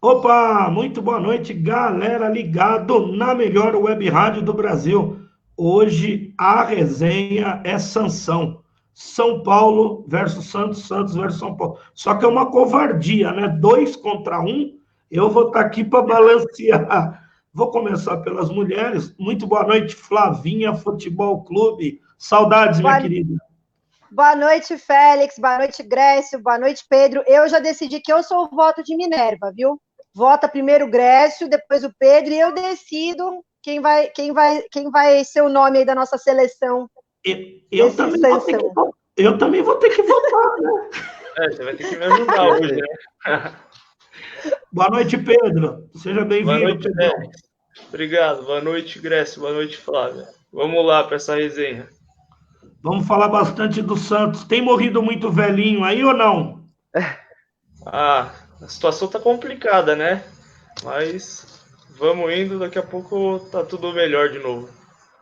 Opa, muito boa noite, galera ligado na melhor web rádio do Brasil. Hoje a resenha é Sansão. São Paulo versus Santos, Santos versus São Paulo. Só que é uma covardia, né? 2 contra 1. Eu vou estar aqui para balancear. Vou começar pelas mulheres. Muito boa noite, Flavinha Futebol Clube. Saudades, minha Boa, querida. boa noite, Félix. Boa noite, Grécio. Boa noite, Pedro. Eu já decidi que eu sou o voto de Minerva, viu? Vota primeiro o Grécio, depois o Pedro, e eu decido quem vai ser o nome aí da nossa seleção Eu desse também vou ter que, Sansão. eu também vou ter que votar, né? Você vai ter que me ajudar hoje, né? Boa noite, Pedro. Seja Boa bem-vindo, noite, Pedro. Obrigado. Boa noite, Grécio. Boa noite, Flávia. Vamos lá para essa resenha. Vamos falar bastante do Santos. Tem morrido muito velhinho aí ou não? A situação tá complicada, né? Mas vamos indo, daqui a pouco tá tudo melhor de novo.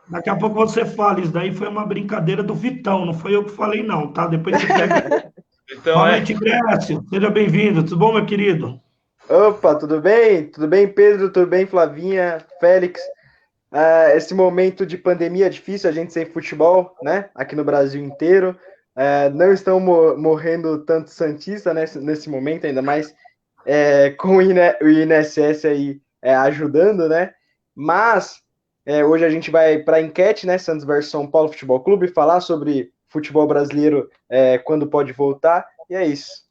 Daqui a pouco você fala. Isso daí foi uma brincadeira do Vitão. Não foi eu que falei, não, tá? Depois você pega. Então Boa noite, Grécio. Seja bem-vindo. Tudo bom, meu querido? Opa, tudo bem? Tudo bem, Pedro? Tudo bem, Flavinha, Félix? Esse momento de pandemia é difícil, a gente sem futebol, né? Aqui no Brasil inteiro. Não estão morrendo tanto Santista nesse momento, ainda mais com o INSS aí ajudando, né? Mas hoje a gente vai para a enquete, né? Santos versus São Paulo Futebol Clube, falar sobre futebol brasileiro quando pode voltar, e é isso.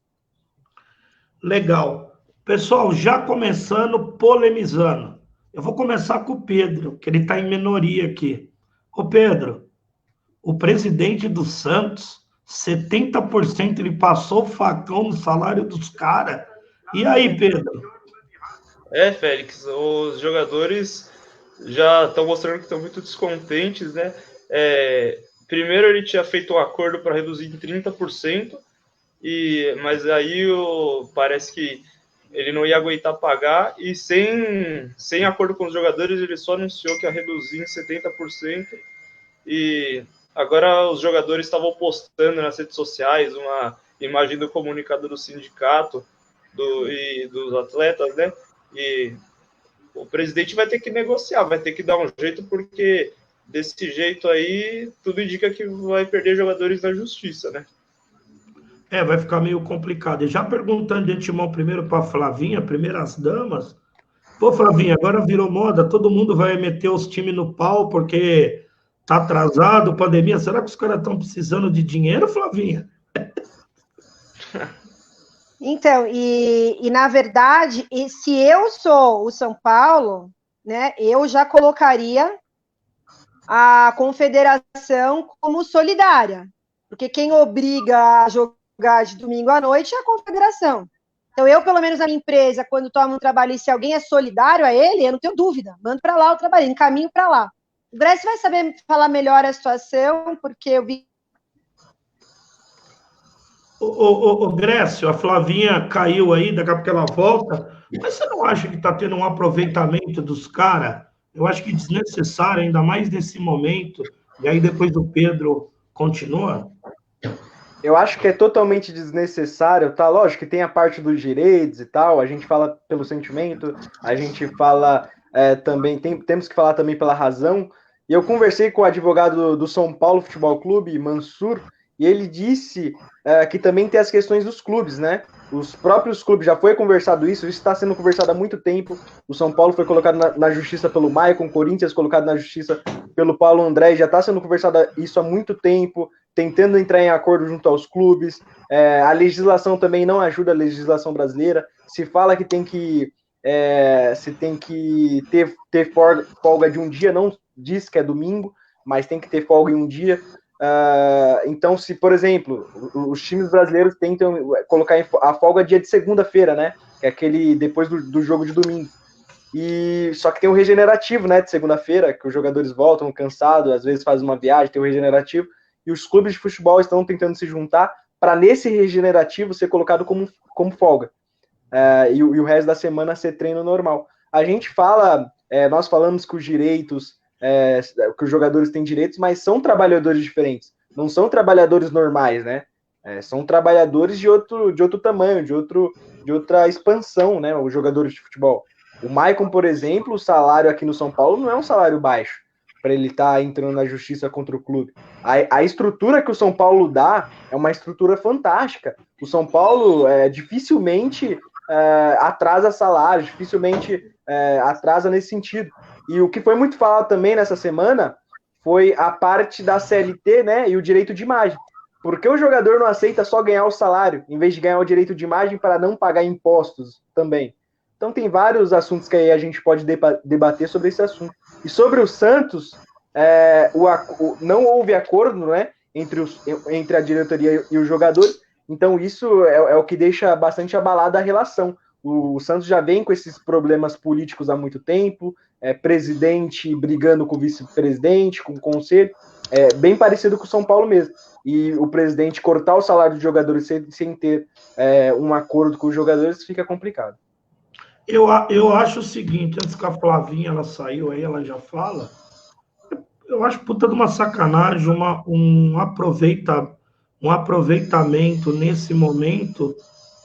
Legal. Pessoal, já começando polemizando. Eu vou começar com o Pedro, que ele está em minoria aqui. Ô, Pedro, o presidente do Santos, 70% ele passou o facão no salário dos caras. E aí, Pedro? Félix, os jogadores já estão mostrando que estão muito descontentes, né? Primeiro ele tinha feito um acordo para reduzir em 30%, mas aí parece que ele não ia aguentar pagar, e sem acordo com os jogadores, ele só anunciou que ia reduzir em 70%, e agora os jogadores estavam postando nas redes sociais uma imagem do comunicado do sindicato e dos atletas, né? E o presidente vai ter que negociar, vai ter que dar um jeito, porque desse jeito aí tudo indica que vai perder jogadores na justiça, né? Vai ficar meio complicado. E já perguntando de antemão primeiro para a Flavinha, primeiras damas. Pô, Flavinha, agora virou moda, todo mundo vai meter os times no pau porque tá atrasado, pandemia. Será que os caras estão precisando de dinheiro, Flavinha? Então, na verdade, se eu sou o São Paulo, né, eu já colocaria a confederação como solidária, porque quem obriga a jogar de domingo à noite é a confederação. Então, eu, pelo menos, na minha empresa, quando tomo um trabalho, e se alguém é solidário a ele, eu não tenho dúvida, mando para lá o trabalho, encaminho para lá. O Grécio vai saber falar melhor a situação, porque eu vi. Ô, Grécio, a Flavinha caiu aí, daqui a pouco ela volta, mas você não acha que está tendo um aproveitamento dos caras? Eu acho que desnecessário, ainda mais nesse momento, e aí depois o Pedro continua. Eu acho que é totalmente desnecessário, tá? Lógico que tem a parte dos direitos e tal, a gente fala pelo sentimento, a gente fala também, temos que falar também pela razão. E eu conversei com o advogado do São Paulo Futebol Clube, Mansur, e ele disse que também tem as questões dos clubes, né? Os próprios clubes, já foi conversado isso está sendo conversado há muito tempo. O São Paulo foi colocado na justiça pelo Maicon, Corinthians colocado na justiça pelo Paulo André, já está sendo conversado isso há muito tempo, tentando entrar em acordo junto aos clubes. A legislação também não ajuda, a legislação brasileira. Se fala que tem que ter folga de um dia, não diz que é domingo, mas tem que ter folga em um dia. Então, se, por exemplo, os times brasileiros tentam colocar a folga dia de segunda-feira, né? Que é aquele depois do jogo de domingo. E só que tem o regenerativo, né? De segunda-feira, que os jogadores voltam cansados, às vezes fazem uma viagem, tem o regenerativo. E os clubes de futebol estão tentando se juntar para nesse regenerativo ser colocado como folga. E o resto da semana ser treino normal. A gente fala, nós falamos que os direitos, que os jogadores têm direitos, mas são trabalhadores diferentes, não são trabalhadores normais, né? São trabalhadores de outro tamanho, de outra expansão, né? Os jogadores de futebol. O Maicon, por exemplo, o salário aqui no São Paulo não é um salário baixo para ele estar entrando na justiça contra o clube. A estrutura que o São Paulo dá é uma estrutura fantástica. O São Paulo dificilmente atrasa salário, dificilmente atrasa nesse sentido. E o que foi muito falado também nessa semana foi a parte da CLT, né, e o direito de imagem. Por que o jogador não aceita só ganhar o salário, em vez de ganhar o direito de imagem para não pagar impostos também? Então tem vários assuntos que aí a gente pode debater sobre esse assunto. E sobre o Santos, não houve acordo, né, entre a diretoria e os jogadores, então isso é o que deixa bastante abalada a relação. O Santos já vem com esses problemas políticos há muito tempo, presidente brigando com o vice-presidente, com o conselho, bem parecido com o São Paulo mesmo. E o presidente cortar o salário de jogadores sem ter um acordo com os jogadores fica complicado. Eu acho o seguinte, antes que a Flavinha ela saiu aí, ela já fala, eu acho puta de uma sacanagem, um aproveitamento nesse momento.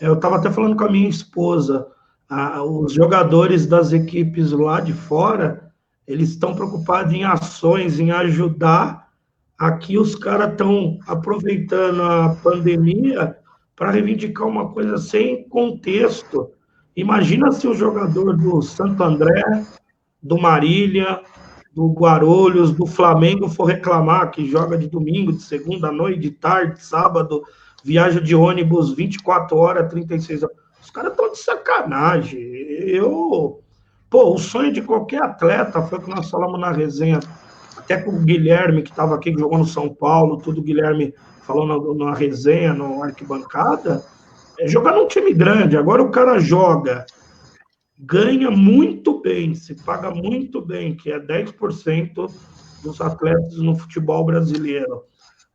Eu estava até falando com a minha esposa, os jogadores das equipes lá de fora, eles estão preocupados em ações, em ajudar. Aqui os caras estão aproveitando a pandemia para reivindicar uma coisa sem contexto. Imagina se o jogador do Santo André, do Marília, do Guarulhos, do Flamengo for reclamar que joga de domingo, de segunda à noite, de tarde, de sábado, viaja de ônibus 24 horas, 36 horas. Os caras estão de sacanagem. O sonho de qualquer atleta, foi o que nós falamos na resenha, até com o Guilherme, que estava aqui, que jogou no São Paulo, tudo o Guilherme falou na resenha, no arquibancada, jogar num time grande. Agora o cara joga, ganha muito bem, se paga muito bem, que é 10% dos atletas no futebol brasileiro.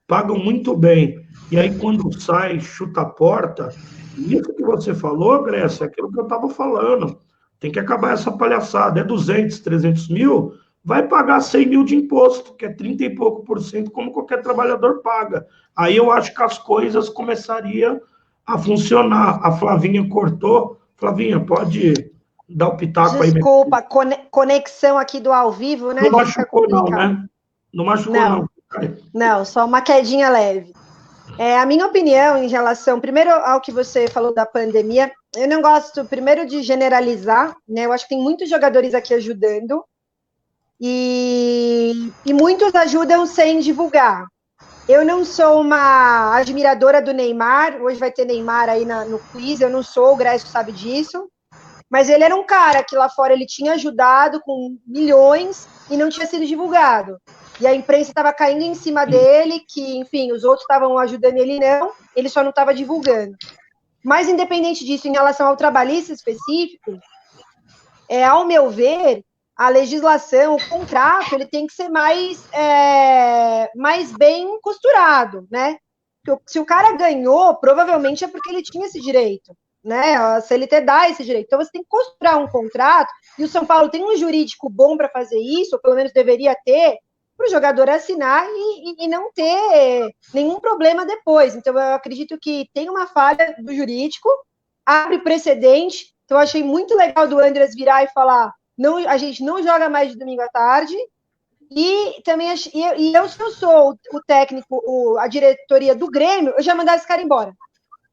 Pagam muito bem. E aí, quando sai, chuta a porta. Isso que você falou, Grécia, é aquilo que eu estava falando. Tem que acabar essa palhaçada. É 200, 300 mil, vai pagar 100 mil de imposto, que é 30 e pouco por cento, como qualquer trabalhador paga. Aí eu acho que as coisas começariam a funcionar. A Flavinha cortou. Flavinha, pode dar o pitaco aí. Desculpa, conexão aqui do ao vivo, né? Não machucou não, né? Não machucou não. Não, só uma quedinha leve. A minha opinião em relação, primeiro ao que você falou da pandemia, eu não gosto, primeiro, de generalizar, né? Eu acho que tem muitos jogadores aqui ajudando, e muitos ajudam sem divulgar. Eu não sou uma admiradora do Neymar, hoje vai ter Neymar aí no quiz, eu não sou, o Grécio sabe disso, mas ele era um cara que lá fora ele tinha ajudado com milhões e não tinha sido divulgado. E a imprensa estava caindo em cima dele, que, enfim, os outros estavam ajudando ele ele só não estava divulgando. Mas, independente disso, em relação ao trabalhista específico, ao meu ver, a legislação, o contrato, ele tem que ser mais bem costurado, né? Se o cara ganhou, provavelmente é porque ele tinha esse direito, né? A CLT dá esse direito. Então, você tem que costurar um contrato, e o São Paulo tem um jurídico bom para fazer isso, ou pelo menos deveria ter, para o jogador assinar e não ter nenhum problema depois. Então, eu acredito que tem uma falha do jurídico, abre precedente. Então, eu achei muito legal do Andrés virar e falar: não, a gente não joga mais de domingo à tarde. E também, se eu sou o técnico, a diretoria do Grêmio, eu já mandava esse cara embora.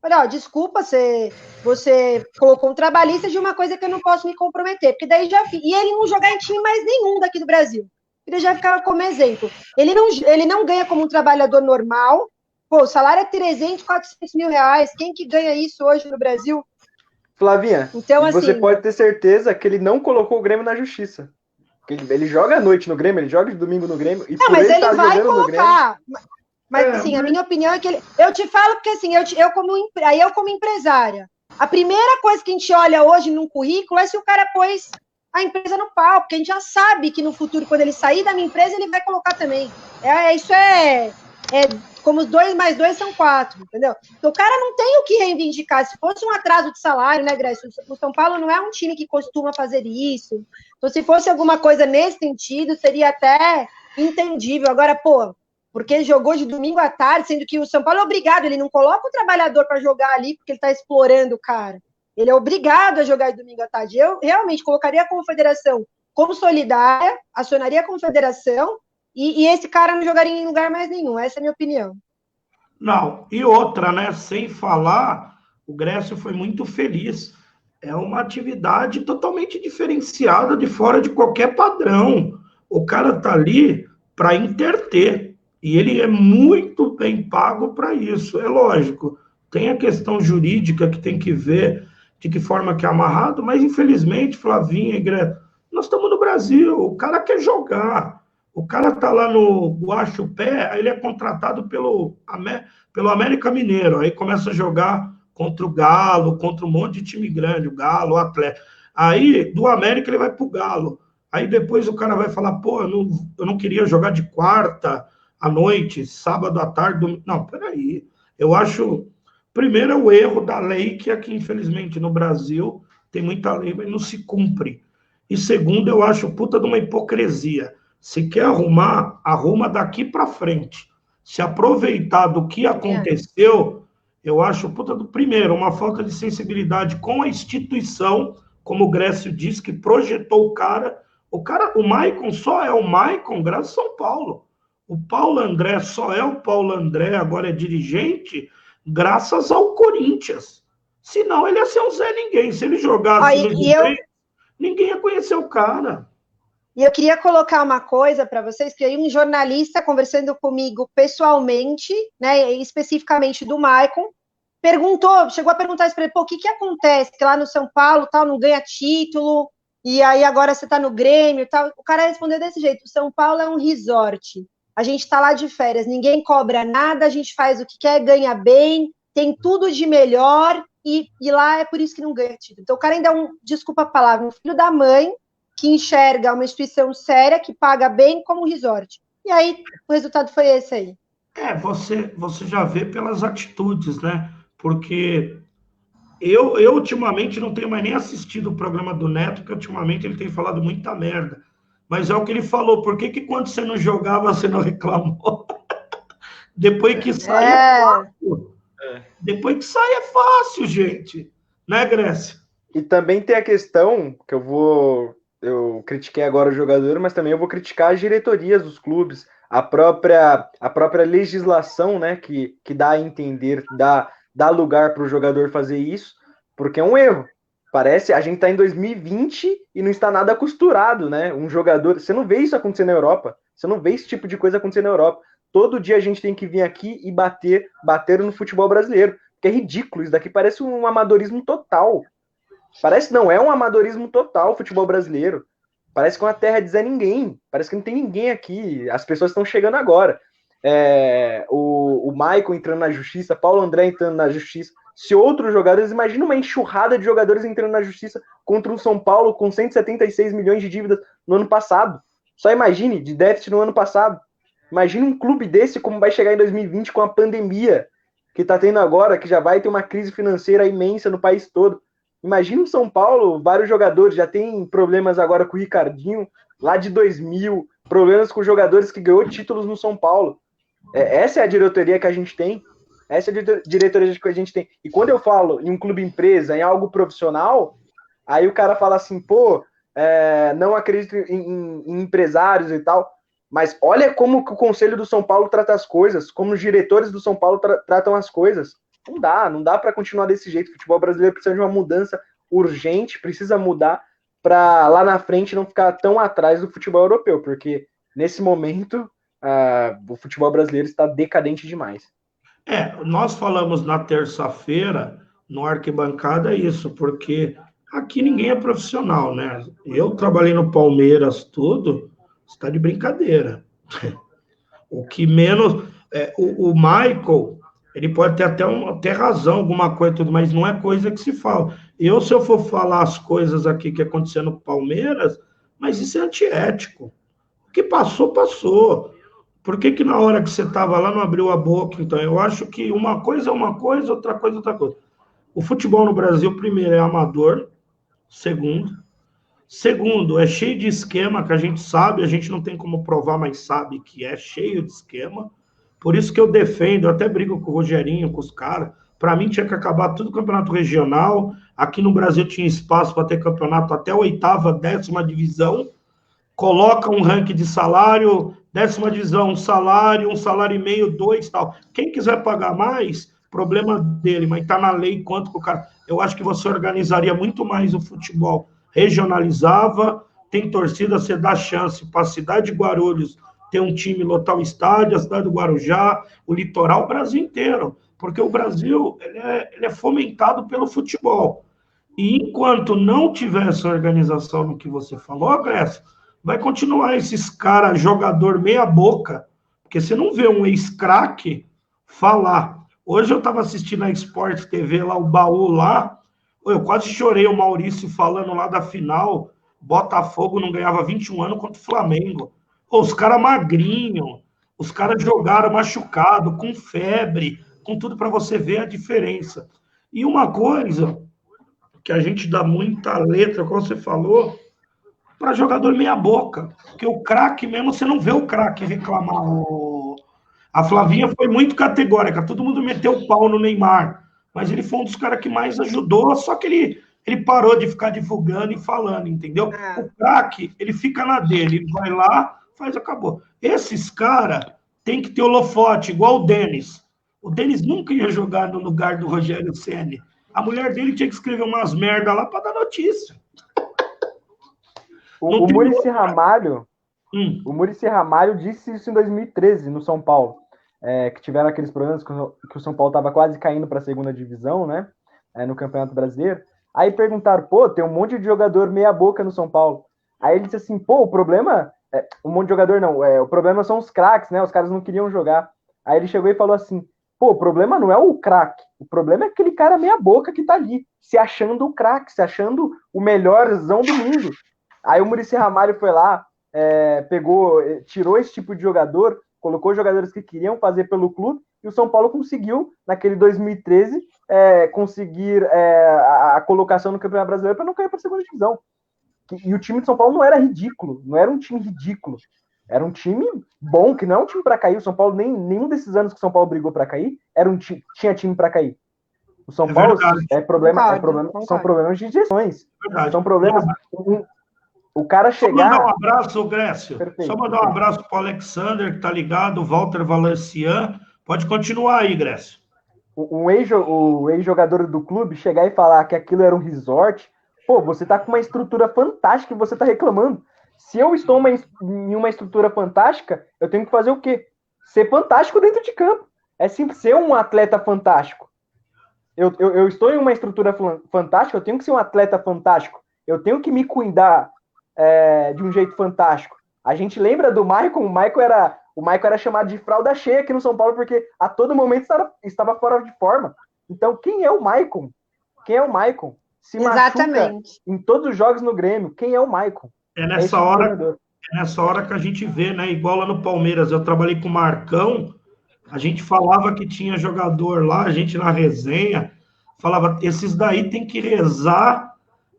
Falei, desculpa, você colocou um trabalhista de uma coisa que eu não posso me comprometer, porque daí já... E ele não jogar em time mais nenhum daqui do Brasil. Ele já ficava como exemplo. Ele não ganha como um trabalhador normal. Pô, o salário é 300, 400 mil reais. Quem que ganha isso hoje no Brasil? Flavinha, então, assim, você pode ter certeza que ele não colocou o Grêmio na justiça. Ele joga à noite no Grêmio, ele joga de domingo no Grêmio. E não, mas ele vai colocar. Mas, assim, a minha opinião é que ele... Eu te falo porque, assim, eu como empresária, a primeira coisa que a gente olha hoje num currículo é se o cara pôs a empresa no pau, porque a gente já sabe que no futuro, quando ele sair da minha empresa, ele vai colocar também. Isso é como 2 mais 2 são 4, entendeu? Então, o cara não tem o que reivindicar. Se fosse um atraso de salário, né, Grécio? O São Paulo não é um time que costuma fazer isso. Então, se fosse alguma coisa nesse sentido, seria até entendível. Agora, pô, porque jogou de domingo à tarde, sendo que o São Paulo é obrigado, ele não coloca o trabalhador para jogar ali porque ele está explorando o cara. Ele é obrigado a jogar de domingo à tarde. Eu realmente colocaria a confederação como solidária, acionaria a confederação e esse cara não jogaria em lugar mais nenhum. Essa é a minha opinião. Não, e outra, né? Sem falar, o Grécio foi muito feliz. É uma atividade totalmente diferenciada, de fora de qualquer padrão. O cara tá ali para interter. E ele é muito bem pago para isso. É lógico, tem a questão jurídica que tem que ver de que forma que é amarrado, mas infelizmente, Flavinha e Grécio, nós estamos no Brasil, o cara quer jogar. O cara tá lá no Guaxupé, aí ele é contratado pelo América Mineiro, aí começa a jogar contra o Galo, contra um monte de time grande, o Galo, o Atlético. Aí, do América, ele vai pro Galo. Aí depois o cara vai falar, pô, eu não queria jogar de quarta à noite, sábado à tarde. Domingo. Não, peraí. Eu acho, primeiro, é o erro da lei, que aqui, infelizmente, no Brasil, tem muita lei, mas não se cumpre. E segundo, eu acho puta de uma hipocrisia. Se quer arrumar, arruma daqui para frente. Se aproveitar do que aconteceu, eu acho, puta do primeiro, uma falta de sensibilidade com a instituição, como o Grécio disse, que projetou o cara. O Maicon só é o Maicon graças ao São Paulo. O Paulo André só é o Paulo André, agora é dirigente, graças ao Corinthians. Senão ele ia ser um Zé Ninguém. Se ele jogasse no Juventus, ninguém ia conhecer o cara. E eu queria colocar uma coisa para vocês, que aí um jornalista conversando comigo pessoalmente, né, especificamente do Maicon, chegou a perguntar isso para ele, pô, o que acontece? Que lá no São Paulo tal, não ganha título, e aí agora você está no Grêmio tal. O cara respondeu desse jeito, o São Paulo é um resort, a gente está lá de férias, ninguém cobra nada, a gente faz o que quer, ganha bem, tem tudo de melhor, e lá é por isso que não ganha título. Então o cara ainda é desculpa a palavra, um filho da mãe, que enxerga uma instituição séria, que paga bem como um resort. E aí, o resultado foi esse aí. Você já vê pelas atitudes, né? Porque eu ultimamente não tenho mais nem assistido o programa do Neto, porque ultimamente ele tem falado muita merda. Mas é o que ele falou, por que quando você não jogava, você não reclamou? Depois que sai é fácil. Depois que sai é fácil, gente. Né, Grécia? E também tem a questão, que eu critiquei agora o jogador, mas também eu vou criticar as diretorias dos clubes, a própria legislação, né, que dá a entender, dá lugar para o jogador fazer isso, porque é um erro. Parece, a gente está em 2020 e não está nada costurado, né? Um jogador, você não vê isso acontecer na Europa, você não vê esse tipo de coisa acontecer na Europa. Todo dia a gente tem que vir aqui e bater no futebol brasileiro, que é ridículo, isso daqui parece um amadorismo total. Parece não, é um amadorismo total o futebol brasileiro. Parece que é uma terra de Zé Ninguém. Parece que não tem ninguém aqui. As pessoas estão chegando agora. O Maicon entrando na justiça, Paulo André entrando na justiça. Se outros jogadores, imagina uma enxurrada de jogadores entrando na justiça contra o São Paulo com 176 milhões de dívidas no ano passado. Só imagine, de déficit no ano passado. Imagina um clube desse como vai chegar em 2020 com a pandemia que está tendo agora, que já vai ter uma crise financeira imensa no país todo. Imagina o São Paulo, vários jogadores, já tem problemas agora com o Ricardinho, lá de 2000, problemas com jogadores que ganhou títulos no São Paulo. Essa é a diretoria que a gente tem. Essa é a diretoria que a gente tem. E quando eu falo em um clube empresa, em algo profissional, aí o cara fala assim, pô, não acredito em empresários e tal. Mas olha como que o Conselho do São Paulo trata as coisas, como os diretores do São Paulo tratam as coisas. Não dá para continuar desse jeito. O futebol brasileiro precisa de uma mudança urgente, precisa mudar para lá na frente não ficar tão atrás do futebol europeu, porque nesse momento o futebol brasileiro está decadente demais. Nós falamos na terça-feira, no Arquibancada, isso, porque aqui ninguém é profissional, né? Eu trabalhei no Palmeiras, tudo, está de brincadeira. O que menos... o Michael... Ele pode ter até razão, alguma coisa, tudo, mas não é coisa que se fala. Se eu for falar as coisas aqui que aconteceu no Palmeiras, mas isso é antiético. O que passou, passou. Por que na hora que você estava lá não abriu a boca? Então, eu acho que uma coisa é uma coisa, outra coisa é outra coisa. O futebol no Brasil, primeiro, é amador. Segundo, é cheio de esquema que a gente sabe, a gente não tem como provar, mas sabe que é cheio de esquema. Por isso que eu defendo, eu até brigo com o Rogerinho, com os caras. Para mim tinha que acabar tudo campeonato regional. Aqui no Brasil tinha espaço para ter campeonato até a 8ª, 10ª divisão. Coloca um ranking de salário, 10ª divisão, um salário e meio, 2, tal. Quem quiser pagar mais, problema dele, mas está na lei quanto que o cara... Eu acho que você organizaria muito mais o futebol, regionalizava, tem torcida, você dá chance para a cidade de Guarulhos ter um time, lotar o estádio, a cidade do Guarujá, o litoral, o Brasil inteiro, porque o Brasil ele é fomentado pelo futebol. E enquanto não tiver essa organização no que você falou, Grécia, vai continuar esses caras, jogador meia boca, porque você não vê um ex-craque falar. Hoje eu estava assistindo a Sport TV lá, o baú lá, eu quase chorei o Maurício falando lá da final, Botafogo não ganhava 21 anos contra o Flamengo. Os caras magrinhos, os caras jogaram machucado, com febre, com tudo para você ver a diferença. E uma coisa que a gente dá muita letra, como você falou, para jogador meia boca, porque o craque mesmo, você não vê o craque reclamar. A Flavinha foi muito categórica, todo mundo meteu o pau no Neymar, mas ele foi um dos caras que mais ajudou, só que ele parou de ficar divulgando e falando, entendeu? O craque, ele fica na dele, ele vai lá, faz, acabou. Esses caras tem que ter holofote, igual o Denis. O Denis nunca ia jogar no lugar do Rogério Ceni. A mulher dele tinha que escrever umas merda lá para dar notícia. O Muricy Ramalho, o Muricy Ramalho disse isso em 2013 no São Paulo, que tiveram aqueles problemas que o São Paulo estava quase caindo para a 2ª divisão, né, no Campeonato Brasileiro. Aí perguntaram, tem um monte de jogador meia boca no São Paulo. Aí ele disse assim, o problema um monte de jogador não, o problema são os craques, né? Os caras não queriam jogar. Aí ele chegou e falou assim, o problema não é o craque, o problema é aquele cara meia boca que tá ali, se achando o craque, se achando o melhorzão do mundo. Aí o Muricy Ramalho foi lá, tirou esse tipo de jogador, colocou jogadores que queriam fazer pelo clube, e o São Paulo conseguiu, naquele 2013, conseguir a colocação no Campeonato Brasileiro para não cair para a 2ª divisão. E o time de São Paulo não era ridículo, não era um time ridículo. Era um time bom, que não é um time para cair. O São Paulo, nenhum desses anos que o São Paulo brigou para cair, tinha time para cair. O São Paulo são problemas de gestões. São problemas. O cara chegar. Só mandar um abraço, Grécio. Perfeito, só mandar um abraço para o Alexander, que tá ligado, o Walter Valencian. Pode continuar aí, Grécio. O ex-jogador do clube chegar e falar que aquilo era um resort. Você tá com uma estrutura fantástica e você tá reclamando. Se eu estou em uma estrutura fantástica, eu tenho que fazer o quê? Ser fantástico dentro de campo. É simples, ser um atleta fantástico. Eu estou em uma estrutura fantástica, eu tenho que ser um atleta fantástico. Eu tenho que me cuidar de um jeito fantástico. A gente lembra do Maicon? O Maicon era chamado de fralda cheia aqui no São Paulo porque a todo momento estava fora de forma. Então, quem é o Maicon? Quem é o Maicon? Se machuca em todos os jogos no Grêmio. Quem é o Maicon? É nessa hora que a gente vê, né? Igual lá no Palmeiras, eu trabalhei com o Marcão, a gente falava que tinha jogador lá, a gente na resenha, falava, esses daí tem que rezar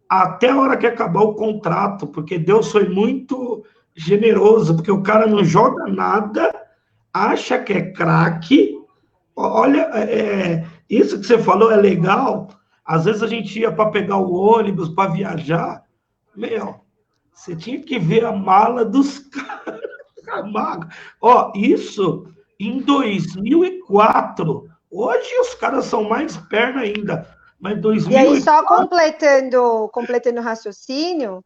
até a hora que acabar o contrato, porque Deus foi muito generoso, porque o cara não joga nada, acha que é craque. Olha, isso que você falou é legal. Às vezes a gente ia para pegar o ônibus, para viajar. Você tinha que ver a mala dos caras. Isso em 2004. Hoje os caras são mais perna ainda. Mas 2004... E aí, só completando o raciocínio,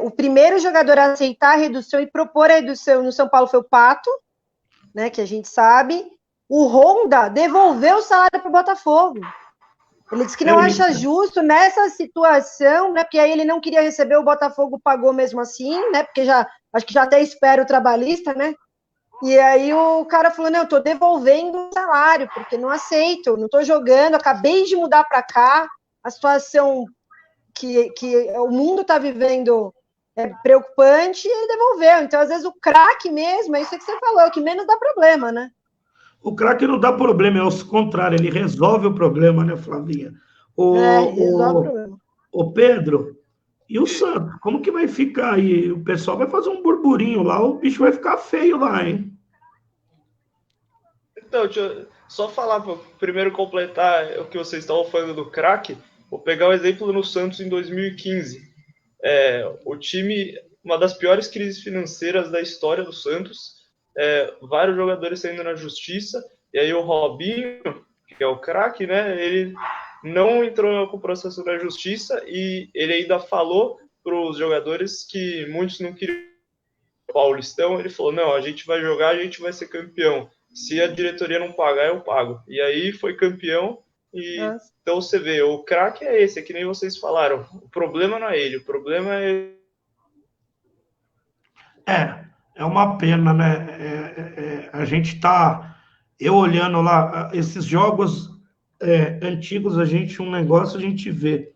o primeiro jogador a aceitar a redução e propor a redução no São Paulo foi o Pato, né, que a gente sabe. O Honda devolveu o salário para o Botafogo. Ele disse que não acha justo nessa situação, né? Porque aí ele não queria receber, o Botafogo pagou mesmo assim, né? Porque acho que já até espera o trabalhista, né? E aí o cara falou, não, eu tô devolvendo o salário, porque não aceito, não tô jogando, acabei de mudar para cá, a situação que o mundo tá vivendo é preocupante, e ele devolveu. Então, às vezes, o craque mesmo, é isso que você falou, é o que menos dá problema, né? O craque não dá problema, é o contrário, ele resolve o problema, né, Flavinha? Resolve o problema. O Pedro, e o Santos? Como que vai ficar aí? O pessoal vai fazer um burburinho lá, o bicho vai ficar feio lá, hein? Então, deixa eu só falar, para primeiro completar o que vocês estavam falando do craque, vou pegar o exemplo no Santos em 2015. O time, uma das piores crises financeiras da história do Santos, vários jogadores saindo na justiça, e aí o Robinho, que é o craque, né, ele não entrou com o processo na justiça e ele ainda falou para os jogadores que muitos não queriam o Paulistão, ele falou, não, a gente vai jogar, a gente vai ser campeão. Se a diretoria não pagar, eu pago. E aí foi campeão. E então você vê, o craque é esse, é que nem vocês falaram. O problema não é ele, o problema é... É uma pena, né? A gente tá... Eu olhando lá, esses jogos antigos, um negócio a gente vê.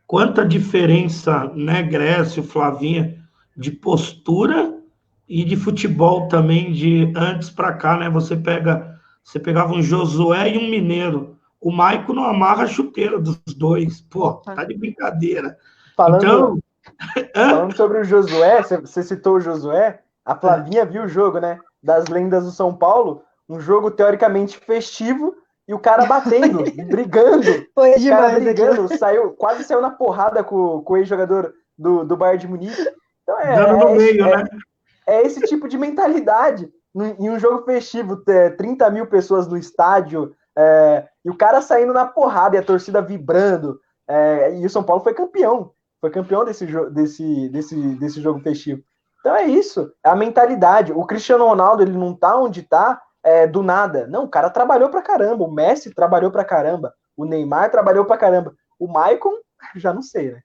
Quanta diferença, né, Grécio, Flavinha, de postura e de futebol também, de antes para cá, né? Você pegava um Josué e um Mineiro. O Maico não amarra a chuteira dos dois. Pô, tá de brincadeira. Falando sobre o Josué, você citou o Josué, a Flavinha viu o jogo, né? Das lendas do São Paulo, um jogo teoricamente festivo, e o cara batendo, brigando. Foi demais, o cara brigando, quase saiu na porrada com o ex-jogador do Bayern de Munique. Então é esse tipo de mentalidade. Em um jogo festivo, 30 mil pessoas no estádio, e o cara saindo na porrada e a torcida vibrando. E o São Paulo foi campeão. Foi campeão desse jogo festivo. Então é isso, é a mentalidade. O Cristiano Ronaldo, ele não tá onde tá do nada. Não, o cara trabalhou pra caramba. O Messi trabalhou pra caramba. O Neymar trabalhou pra caramba. O Maicon, já não sei, né?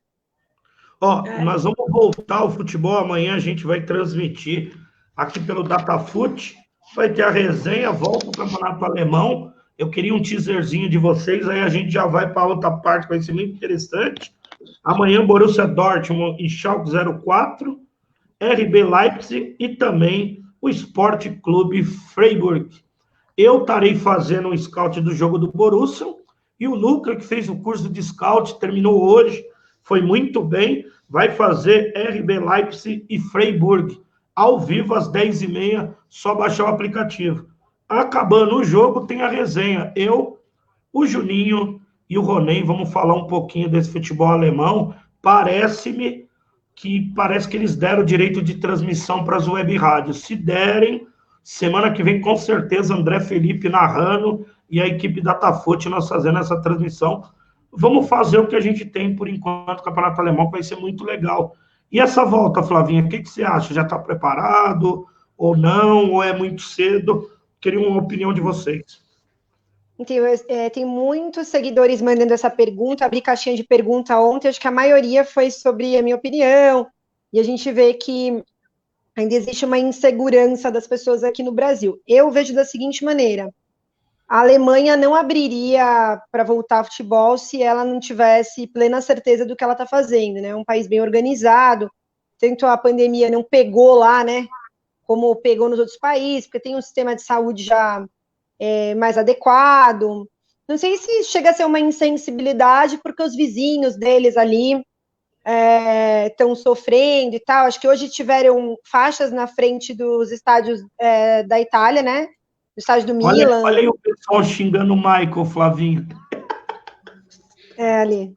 Nós vamos voltar ao futebol. Amanhã a gente vai transmitir aqui pelo Datafute. Vai ter a resenha, volta o campeonato alemão. Eu queria um teaserzinho de vocês, aí a gente já vai para outra parte, que vai ser muito interessante. Amanhã, Borussia Dortmund e Schalke 04, RB Leipzig e também o Sport Clube Freiburg. Eu estarei fazendo um scout do jogo do Borussia, e o Luca, que fez o curso de scout, terminou hoje, foi muito bem, vai fazer RB Leipzig e Freiburg, ao vivo às 10h30, só baixar o aplicativo. Acabando o jogo, tem a resenha. Eu, o Juninho e o Ronei vamos falar um pouquinho desse futebol alemão. Parece que eles deram o direito de transmissão para as web rádios. Se derem, semana que vem, com certeza, André Felipe narrando e a equipe da Datafute nós fazendo essa transmissão. Vamos fazer o que a gente tem por enquanto, o Campeonato Alemão, que vai ser muito legal. E essa volta, Flavinha, o que você acha? Já está preparado ou não? Ou é muito cedo? Queria uma opinião de vocês. Então, tem muitos seguidores mandando essa pergunta, abri caixinha de pergunta ontem, acho que a maioria foi sobre a minha opinião, e a gente vê que ainda existe uma insegurança das pessoas aqui no Brasil. Eu vejo da seguinte maneira: a Alemanha não abriria para voltar ao futebol se ela não tivesse plena certeza do que ela está fazendo, né? É um país bem organizado, tanto a pandemia não pegou lá, né, como pegou nos outros países, porque tem um sistema de saúde já mais adequado. Não sei se chega a ser uma insensibilidade, porque os vizinhos deles ali estão sofrendo e tal. Acho que hoje tiveram faixas na frente dos estádios da Itália, né? Do estádio do Milan. Olha aí o pessoal xingando o Michael, Flavinho. Ali.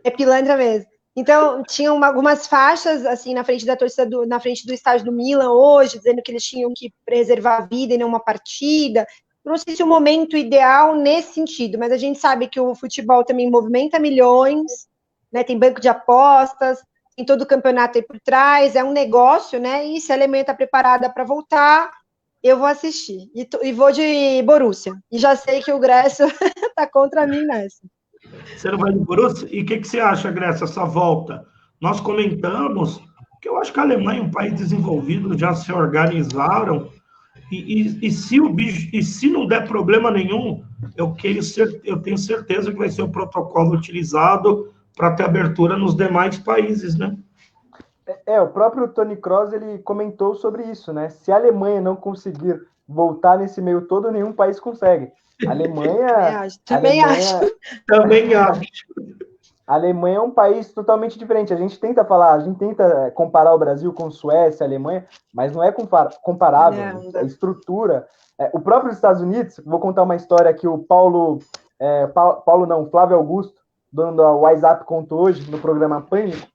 É pilantra mesmo. Então, tinham algumas faixas, assim, na frente da torcida, na frente do estádio do Milan hoje, dizendo que eles tinham que preservar a vida e não uma partida. Não sei se o momento ideal nesse sentido, mas a gente sabe que o futebol também movimenta milhões, né? Tem banco de apostas, tem todo o campeonato aí por trás, é um negócio, né? E se a Alemanha está preparada para voltar, eu vou assistir. E vou de Borussia. E já sei que o Grécio está contra mim nessa. Você não vai de Borussia? E o que você acha, Grécia, essa volta? Nós comentamos que eu acho que a Alemanha é um país desenvolvido, já se organizaram, e se não der problema nenhum, eu tenho certeza que vai ser o protocolo utilizado para ter abertura nos demais países, né? O próprio Toni Kroos, ele comentou sobre isso, né? Se a Alemanha não conseguir voltar nesse meio todo, nenhum país consegue. A Alemanha... Também acho. Também acho. A Alemanha é um país totalmente diferente. A gente tenta comparar o Brasil com Suécia, Alemanha, mas não é comparável. A estrutura. O próprio Estados Unidos, vou contar uma história que o Flávio Augusto, dono da WhatsApp, contou hoje no programa Pânico,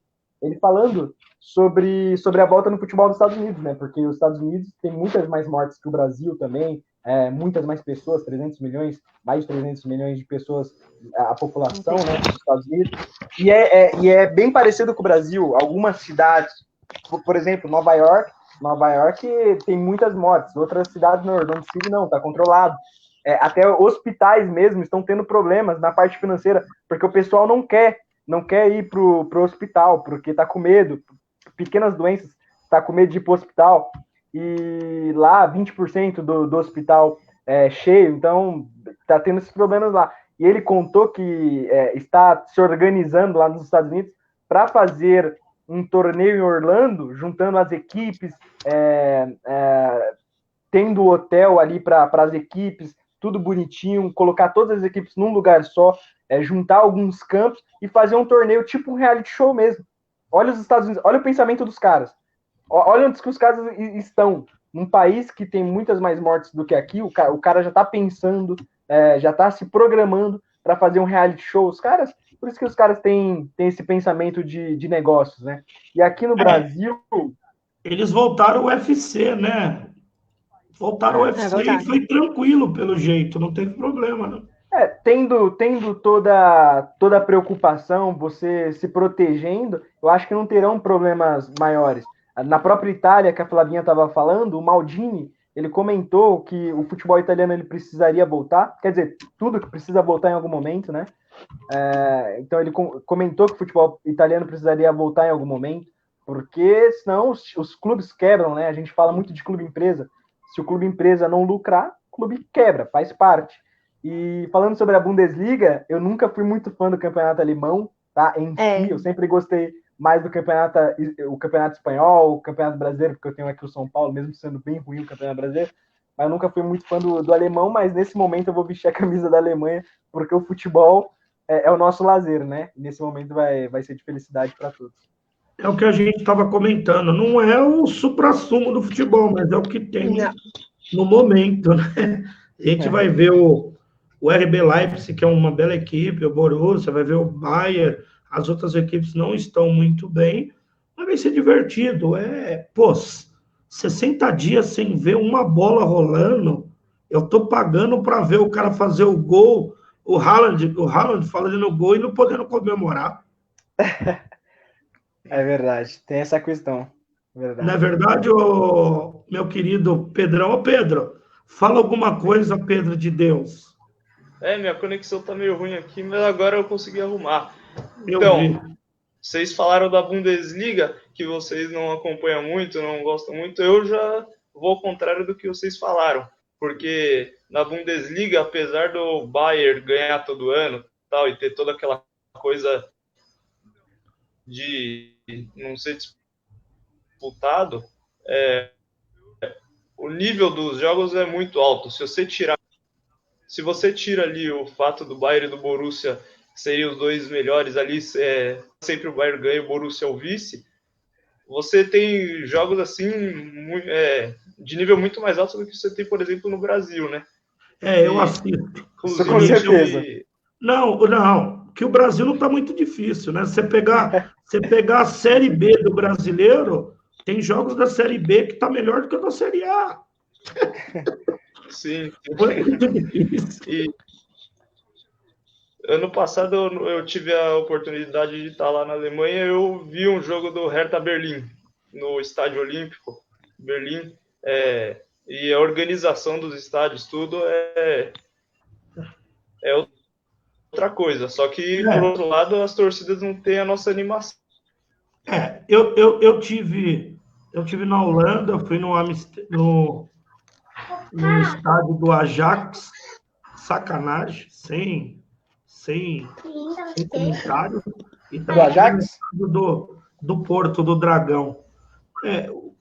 ele falando sobre a volta no futebol dos Estados Unidos, né? Porque os Estados Unidos tem muitas mais mortes que o Brasil também, muitas mais pessoas, 300 milhões, mais de 300 milhões de pessoas, a população, né, dos Estados Unidos, e é bem parecido com o Brasil. Algumas cidades, por exemplo, Nova York tem muitas mortes, outras cidades no Orlando City não, está controlado. Até hospitais mesmo estão tendo problemas na parte financeira, porque o pessoal não quer ir pro hospital, porque está com medo, pequenas doenças, está com medo de ir pro hospital, e lá 20% do hospital é cheio, então está tendo esses problemas lá. E ele contou que está se organizando lá nos Estados Unidos para fazer um torneio em Orlando, juntando as equipes, tendo hotel ali para as equipes, tudo bonitinho, colocar todas as equipes num lugar só, juntar alguns campos e fazer um torneio tipo um reality show mesmo. Olha os Estados Unidos, olha o pensamento dos caras. Olha onde que os caras estão. Num país que tem muitas mais mortes do que aqui, o cara já está pensando, já está se programando para fazer um reality show. Por isso que os caras têm esse pensamento de negócios, né? E aqui no Brasil... Eles voltaram ao UFC, né? Voltaram ao UFC e foi tranquilo, pelo jeito, não teve problema, né? Tendo toda a preocupação, você se protegendo, eu acho que não terão problemas maiores. Na própria Itália, que a Flavinha estava falando, o Maldini, ele comentou que o futebol italiano ele precisaria voltar, quer dizer, tudo que precisa voltar em algum momento, né? Então ele comentou que o futebol italiano precisaria voltar em algum momento, porque senão os clubes quebram, né? A gente fala muito de clube-empresa. Se o clube-empresa não lucrar, o clube quebra, faz parte. E falando sobre a Bundesliga, eu nunca fui muito fã do campeonato alemão, tá? Em si, eu sempre gostei mais do o campeonato espanhol, o campeonato brasileiro, porque eu tenho aqui o São Paulo, mesmo sendo bem ruim o campeonato brasileiro, mas eu nunca fui muito fã do alemão, mas nesse momento eu vou vestir a camisa da Alemanha, porque o futebol é o nosso lazer, né? Nesse momento vai ser de felicidade para todos. É o que a gente estava comentando, não é o suprassumo do futebol, mas é o que tem no momento, né? A gente vai ver o RB Leipzig, que é uma bela equipe, o Borussia, vai ver o Bayern, as outras equipes não estão muito bem, mas vai ser divertido. 60 dias sem ver uma bola rolando, eu tô pagando para ver o cara fazer o gol, o Haaland fazendo o gol e não podendo comemorar. É verdade, tem essa questão. Verdade. Na verdade, meu querido Pedrão, Pedro, fala alguma coisa, Pedro de Deus. Minha conexão tá meio ruim aqui, mas agora eu consegui arrumar. Então, vocês falaram da Bundesliga, que vocês não acompanham muito, não gostam muito. Eu já vou ao contrário do que vocês falaram, porque na Bundesliga, apesar do Bayern ganhar todo ano tal, e ter toda aquela coisa de não ser disputado, o nível dos jogos é muito alto. Se você tira ali o fato do Bayern e do Borussia seriam os dois melhores ali, sempre o Bayern ganha e o Borussia é o vice, você tem jogos assim de nível muito mais alto do que você tem, por exemplo, no Brasil, né? Eu assisto. Com certeza. Não, que o Brasil não está muito difícil, né? Você pegar a Série B do brasileiro, tem jogos da Série B que está melhor do que a da Série A. Sim. Foi muito difícil. E ano passado eu tive a oportunidade de estar lá na Alemanha. Eu vi um jogo do Hertha Berlim no Estádio Olímpico Berlim, e a organização dos estádios, tudo é outra coisa. Só que, por outro lado, as torcidas não têm a nossa animação. Eu tive na Holanda, fui no estádio do Ajax, sacanagem, sem comentário. E do Ajax? Do Porto, do Dragão.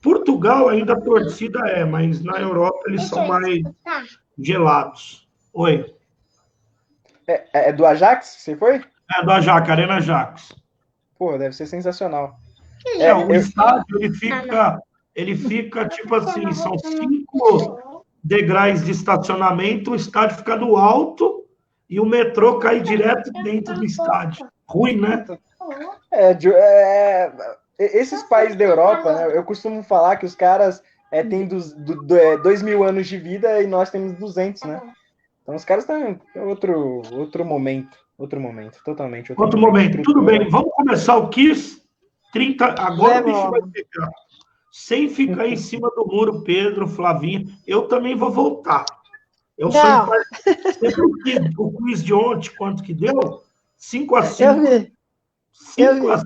Portugal ainda a torcida mas na Europa eles são mais gelados. Oi. É do Ajax? Você foi? É, do Ajax, Arena Ajax. Pô, deve ser sensacional. O estádio, ele fica tipo assim, são 5 degraus de estacionamento, o estádio fica no alto e o metrô cai direto dentro do estádio. Ruim, né? Esses países da Europa, né, eu costumo falar que os caras têm 2.000 anos de vida e nós temos 200, né? Então os caras estão em outro momento, totalmente outro momento. Tudo bem, vamos começar o Kiss 30. Agora o bicho vai pegar. Sem ficar em cima do muro, Pedro, Flavinho. Eu também vou voltar. Eu sou o quiz de ontem, quanto que deu? 5-5. 5-5.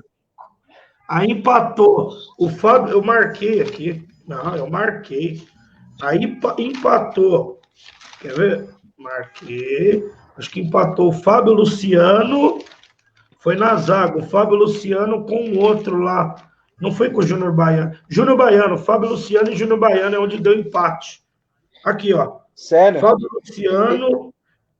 Aí empatou. O Fábio, eu marquei aqui. Não, eu marquei. Aí empatou. Quer ver? Marquei. Acho que empatou o Fábio Luciano. Foi na zaga. O Fábio Luciano com o outro lá. Não foi com o Júnior Baiano. Júnior Baiano. Fábio Luciano e Júnior Baiano é onde deu empate. Aqui, ó. Sério? Fábio Luciano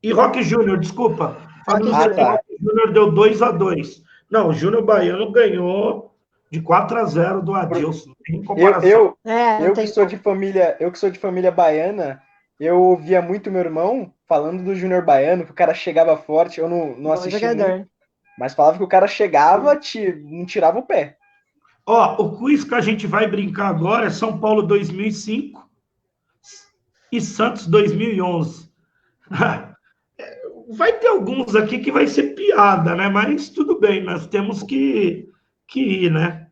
e Roque Júnior, desculpa. Fábio Luciano e Roque Júnior deu 2-2. Não, o Júnior Baiano ganhou de 4-0 do Adilson. Tem comparação. Eu que sou de família baiana, eu ouvia muito meu irmão falando do Júnior Baiano, que o cara chegava forte, eu não assistia muito, mas falava que o cara chegava, não tirava o pé. Ó, o quiz que a gente vai brincar agora é São Paulo 2005 e Santos 2011. Vai ter alguns aqui que vai ser piada, né? Mas tudo bem, nós temos que ir, né?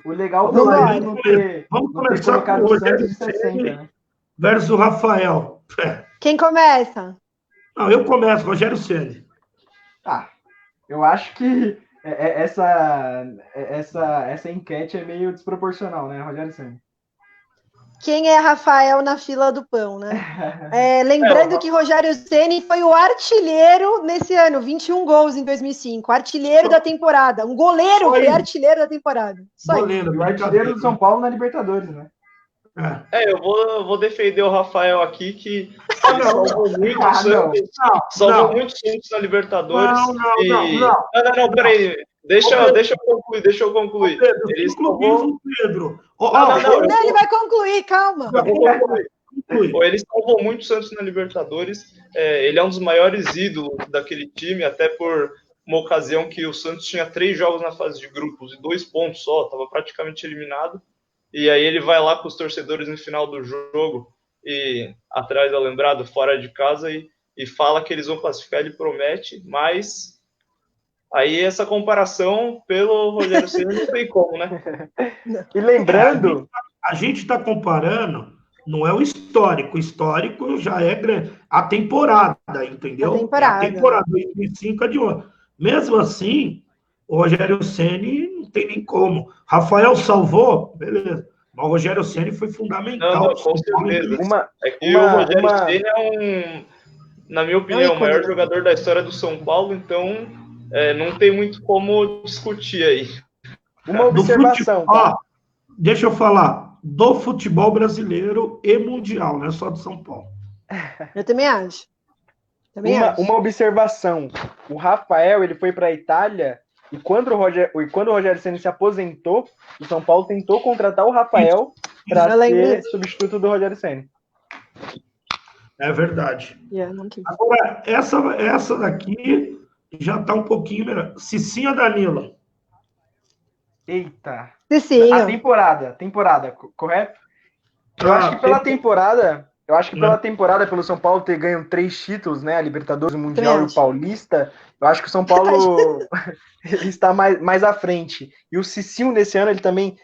O legal também não ter colocado o Santos de 60, né? Versus o Rafael. Quem começa? Não, eu começo, Rogério Ceni. Eu acho que essa enquete é meio desproporcional, né, Rogério Ceni? Quem é Rafael na fila do pão, né? Lembrando que Rogério Ceni foi o artilheiro nesse ano, 21 gols em 2005, artilheiro da temporada. Um goleiro foi artilheiro da temporada. Goleiro, o artilheiro do São Paulo na Libertadores, né? Eu vou defender o Rafael aqui, que ele salvou muitos Santos na Libertadores. Não, peraí. Deixa eu concluir. Ele salvou... Pedro. Ele vai concluir, calma. Ele salvou muitos Santos na Libertadores. Ele é um dos maiores ídolos daquele time, até por uma ocasião que o Santos tinha 3 jogos na fase de grupos e 2 pontos só, estava praticamente eliminado. E aí ele vai lá com os torcedores no final do jogo e atrás da lembrado, fora de casa, e fala que eles vão classificar, ele promete, mas aí essa comparação pelo Rogério Ceni não tem como, né? E lembrando... A gente está comparando, não é o histórico já é grande. A temporada, entendeu? A temporada 2005 é de hoje. Mesmo assim, o Rogério Ceni não tem nem como. Rafael salvou, beleza. Mas o Rogério Ceni foi fundamental. Não, com certeza. O Rogério Ceni é na minha opinião, o maior jogador da história do São Paulo, então não tem muito como discutir aí. Uma observação. Deixa eu falar. Do futebol brasileiro e mundial, não é só do São Paulo. Eu também acho. Uma observação. O Rafael, ele foi para a Itália e quando o Rogério Ceni se aposentou, o São Paulo tentou contratar o Rafael para ser substituto do Rogério Ceni. É verdade. Agora, essa daqui já está um pouquinho melhor. Cicinho Danilo. Eita. Cicinho. A temporada, correto? Eu acho que pela temporada, pelo São Paulo ter ganho 3 títulos, né? A Libertadores, o Mundial e o Paulista, eu acho que o São Paulo está mais à frente. E o Cicinho, nesse ano, ele também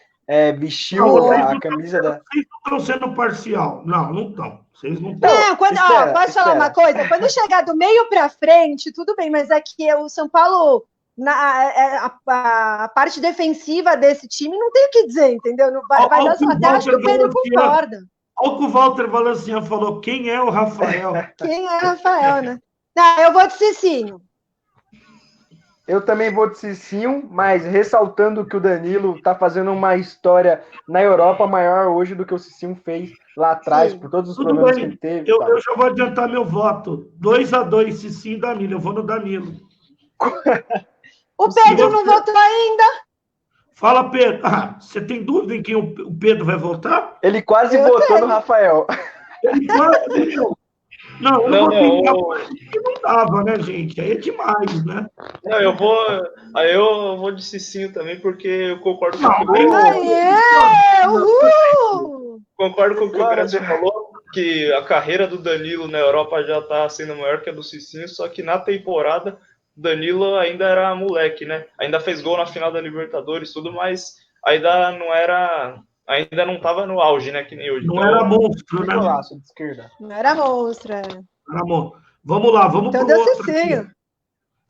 vestiu a camisa da... Vocês não estão sendo parcial. Não estão. Vocês não estão. Posso falar uma coisa? Quando chegar do meio para frente, tudo bem, mas é que o São Paulo... a parte defensiva desse time não tem o que dizer, entendeu? Até acho que o Pedro concorda. Olha o que o Walter Valanciano falou. Quem é o Rafael? Quem é o Rafael, né? Não, eu vou de Cicinho. Eu também vou de Cicinho, mas ressaltando que o Danilo está fazendo uma história na Europa maior hoje do que o Cicinho fez lá atrás, por todos os problemas que ele teve. Eu já vou adiantar meu voto. 2-2, Cicinho e Danilo. Eu vou no Danilo. O Pedro não votou ainda. Fala, Pedro. Você tem dúvida em quem o Pedro vai votar? Ele quase Eu votou tenho. no Rafael. Ele quase. Não, eu Não, votei não, que não dava, né, gente? Aí é demais, né? não, aí eu vou de Cicinho também, porque eu concordo com Não, o que aí o Aê! Uhul! concordo com o que o Glória a Grécio Deus. falou, que a carreira do Danilo na Europa já está sendo maior que a do Cicinho, só que na temporada o Danilo ainda era moleque, né? Ainda fez gol na final da Libertadores, tudo, mas ainda não estava no auge, né? Que nem hoje. Não Então, era monstro, né? Golaço de esquerda. Não era monstro. Era monstro. Vamos lá, vamos Então pro deu outro Cicinho. aqui.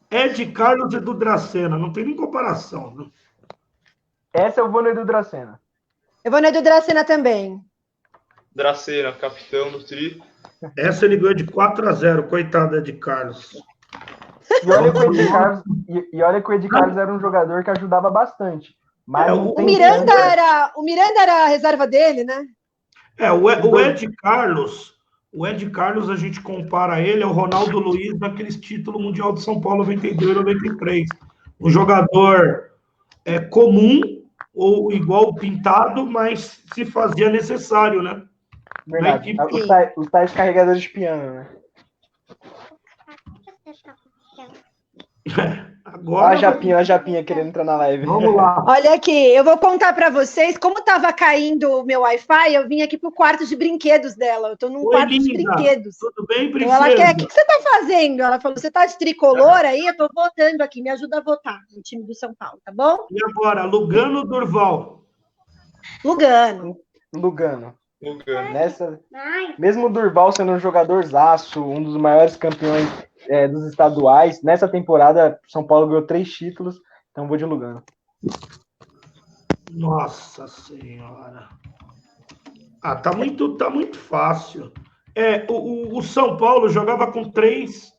Ed Carlos e Edu Dracena, não tem nem comparação, né? Essa eu vou no Edu Dracena. Eu vou no Edu Dracena também. Dracena, capitão do Tri. Essa ele ganhou de 4-0, coitado Ed Carlos. E olha que o Ed Carlos, e olha que o Ed Carlos era um jogador que ajudava bastante. Mas não o tem Miranda era a reserva dele, né? O Ed Carlos, a gente compara ele ao Ronaldo Luiz naqueles títulos Mundial de São Paulo 92 e 93. Um jogador comum, ou igual pintado, mas se fazia necessário, né? Verdade. Os tais carregadores de piano, né? Agora, Olha a Japinha querendo entrar na live. vamos lá. Olha aqui, eu vou contar para vocês, como estava caindo o meu Wi-Fi, eu vim aqui pro quarto de brinquedos dela. Eu estou num Oi, quarto de linda. brinquedos. Tudo bem, Então ela princesa? quer, o que você está fazendo? Ela falou, você está de tricolor aí? Eu estou votando aqui, me ajuda a votar no time do São Paulo, tá bom? E agora, Lugano ou Durval? Lugano. Lugano. Lugano. Nessa, mesmo o Durval sendo um jogadorzaço, um dos maiores campeões dos estaduais, nessa temporada São Paulo ganhou 3 títulos, então vou de Lugano. Nossa Senhora. Tá muito fácil. O São Paulo jogava com três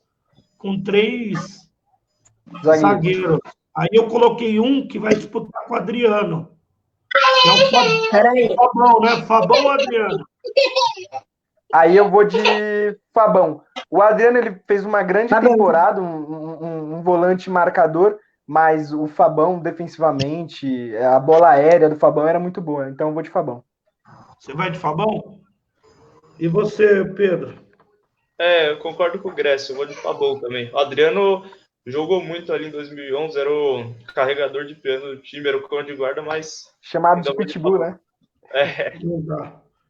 zagueiros. Aí eu coloquei um que vai disputar com o Adriano. Que é o Fabão, né? Fabão ou Adriano? Aí eu vou de Fabão. O Adriano ele fez uma grande temporada, um volante marcador, mas o Fabão defensivamente, a bola aérea do Fabão era muito boa, então eu vou de Fabão. Você vai de Fabão? E você, Pedro? Eu concordo com o Grécio, eu vou de Fabão também. O Adriano jogou muito ali em 2011, era o carregador de piano do time, era o cão de guarda, mas... Chamado de Pitbull, né?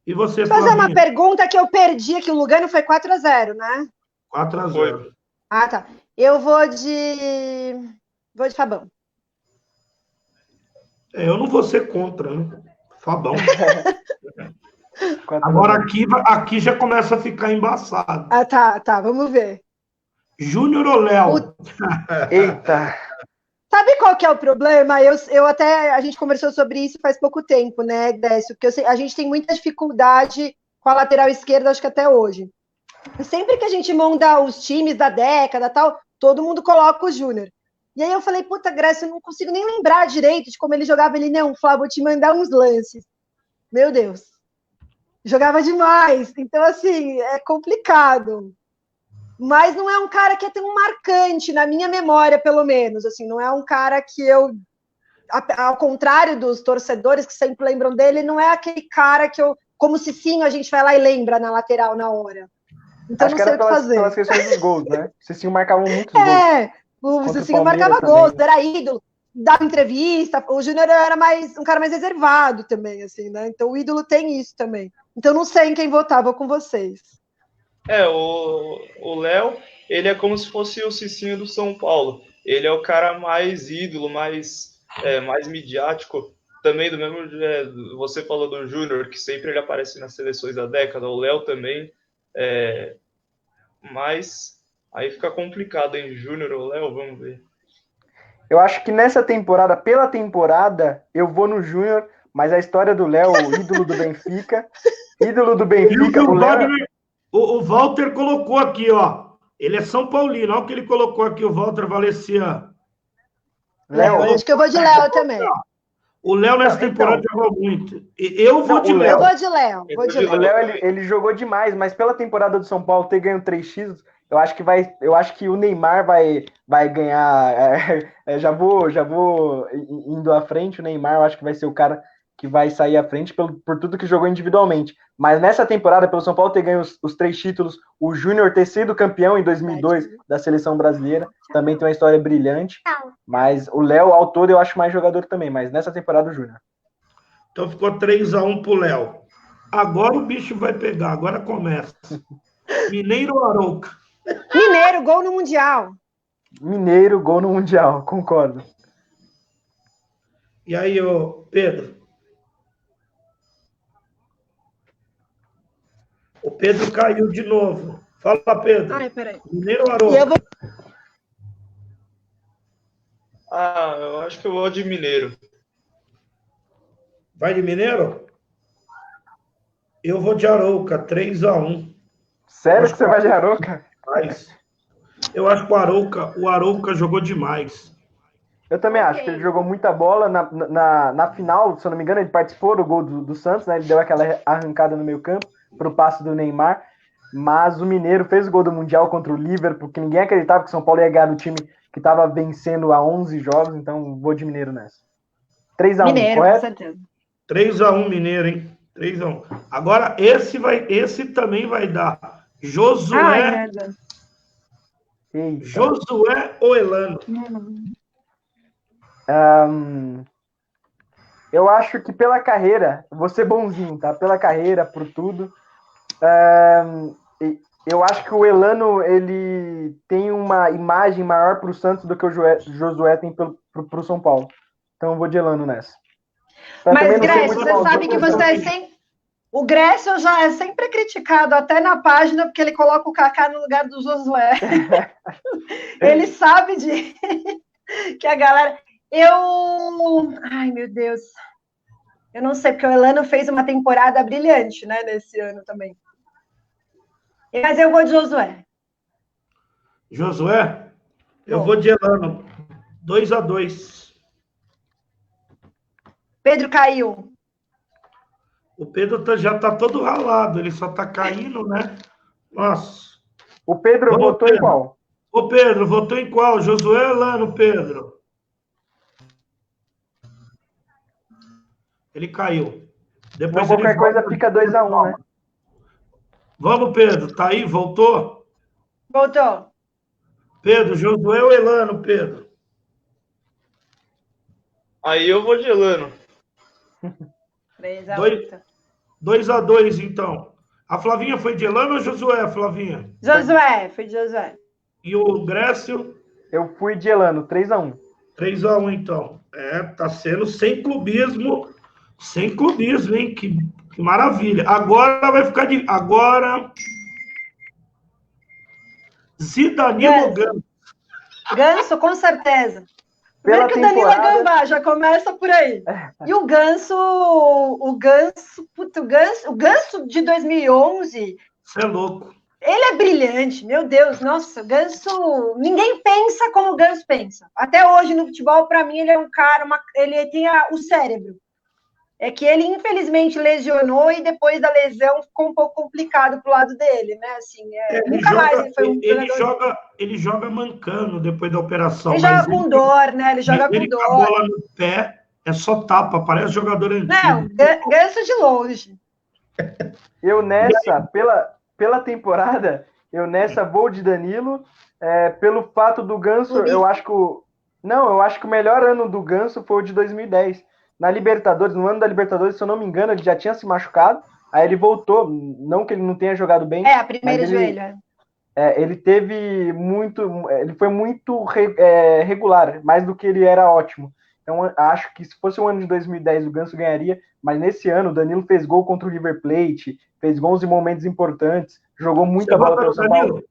E você, Vou fazer uma Flavinha? pergunta que eu perdi, que o Lugano foi 4-0, né? 4-0. Ah, tá. Eu vou de Fabão. Eu não vou ser contra, né? Fabão. Agora aqui já começa a ficar embaçado. Ah, tá, vamos ver. Júnior ou Léo? Eita! Sabe qual que é o problema? A gente conversou sobre isso faz pouco tempo, né, Grécio? Porque a gente tem muita dificuldade com a lateral esquerda, acho que até hoje. E sempre que a gente monta os times da década tal, todo mundo coloca o Júnior. E aí eu falei, puta, Grécio, eu não consigo nem lembrar direito de como ele jogava. Ele, não, Flávio, vou te mandar uns lances. Meu Deus. Jogava demais. Então, assim, é complicado. Mas não é um cara que é tão marcante, na minha memória, pelo menos. Assim, não é um cara que eu, ao contrário dos torcedores que sempre lembram dele, não é aquele cara que eu, como o Cicinho, a gente vai lá e lembra na lateral na hora. Então Acho não sei o que fazer. Pelas questões dos gols, né? O Cicinho marcava muitos gols. O Cicinho marcava gols, era ídolo, dava entrevista. O Júnior era um cara mais reservado também, assim, né? Então o ídolo tem isso também. Então não sei em quem votar, vou com vocês. O Léo, ele é como se fosse o Cicinho do São Paulo. Ele é o cara mais ídolo, mais midiático. Também do mesmo... você falou do Júnior, que sempre ele aparece nas seleções da década. O Léo também. Mas aí fica complicado, hein? Júnior ou Léo, vamos ver. Eu acho que nessa temporada, pela temporada, eu vou no Júnior, mas a história do Léo, o ídolo do Benfica, o Walter colocou aqui, ó. Ele é São Paulino, olha o que ele colocou aqui, o Walter Valeciano. Léo, acho que eu vou de Léo também. O Léo nessa temporada jogou muito. Eu vou de Léo. Eu vou de Léo. O Léo, ele jogou demais, mas pela temporada do São Paulo ter ganho 3 títulos, eu acho que o Neymar vai ganhar. Já vou indo à frente. O Neymar, eu acho que vai ser o cara que vai sair à frente por tudo que jogou individualmente. Mas nessa temporada, pelo São Paulo ter ganho os 3 títulos, o Júnior ter sido campeão em 2002 da seleção brasileira, também tem uma história brilhante. Mas o Léo, ao todo, eu acho mais jogador também. Mas nessa temporada, o Júnior. Então ficou 3-1 pro Léo. Agora o bicho vai pegar, agora começa. Mineiro ou Arouca? Mineiro, gol no Mundial. Mineiro, gol no Mundial, concordo. E aí, ô Pedro? O Pedro caiu de novo. Fala, Pedro. Ai, peraí. Mineiro ou Arouca? Eu acho que eu vou de Mineiro. Vai de Mineiro? Eu vou de Arouca, 3-1. Sério que você vai de Arouca? Eu acho que o Arouca jogou demais. Eu também acho que ele jogou muita bola. Na final, se eu não me engano, ele participou do gol do Santos, né? Ele deu aquela arrancada no meio campo para o passe do Neymar. Mas o Mineiro fez o gol do Mundial contra o Liverpool, porque ninguém acreditava que o São Paulo ia ganhar do time que estava vencendo há 11 jogos. Então, vou de Mineiro nessa. 3-1, Mineiro, correto? com certeza. 3-1 Mineiro, hein? 3-1. Agora, esse também vai dar. Josué. Ai, merda. Eita. Josué ou Elano? Eu acho que pela carreira, vou ser bonzinho, tá? Pela carreira, por tudo. Eu acho que o Elano, ele tem uma imagem maior pro Santos do que o Josué tem pro São Paulo. Então eu vou de Elano nessa. Mas, Grécio, você sabe que você é sempre... O Grécio já é sempre criticado, até na página, porque ele coloca o Kaká no lugar do Josué. Ele sabe que a galera... Ai, meu Deus. Eu não sei, porque o Elano fez uma temporada brilhante, né, nesse ano também. Mas eu vou de Josué. Josué? Eu vou de Elano. 2-2. Pedro caiu. O Pedro já tá todo ralado, ele só tá caindo, né? Nossa. O Pedro votou em qual? Ô, Pedro, votou em qual? Josué ou Elano, Pedro? Ele caiu. Depois então, qualquer coisa fica 2-1, né? Vamos, Pedro. Tá aí? Voltou? Voltou. Pedro, Josué ou Elano, Pedro? Aí eu vou de Elano. 3-1. 2-2, então. A Flavinha foi de Elano ou Josué, Flavinha? Josué, foi de Josué. E o Grécio? Eu fui de Elano, 3-1. 3-1, então. Tá sendo sem clubismo. Sem clubismo, hein? Que maravilha. Agora vai ficar de... Agora... Zidanilo Ganso. Ganso, com certeza. Primeiro que o Danilo é gambá, já começa por aí. E o Ganso de 2011... Você é louco. Ele é brilhante, meu Deus, nossa, o Ganso... Ninguém pensa como o Ganso pensa. Até hoje, no futebol, para mim, ele é um cara... Ele tem o cérebro. É que ele, infelizmente, lesionou e depois da lesão ficou um pouco complicado pro lado dele, né? Assim, nunca mais ele foi um jogador... Ele joga mancando depois da operação. Ele joga com dor, né? Ele joga com dor. A bola no pé é só tapa, parece jogador antigo. Não, Ganso de longe. Eu nessa, pela temporada, vou de Danilo. Pelo fato do Ganso, eu acho que o melhor ano do Ganso foi o de 2010. Na Libertadores, no ano da Libertadores, se eu não me engano, ele já tinha se machucado, aí ele voltou, não que ele não tenha jogado bem. A primeira joelho. Ele foi muito regular, mais do que ele era ótimo. Então, acho que se fosse o ano de 2010, o Ganso ganharia, mas nesse ano, o Danilo fez gol contra o River Plate, fez gols em momentos importantes, jogou muita bola pelo São Paulo.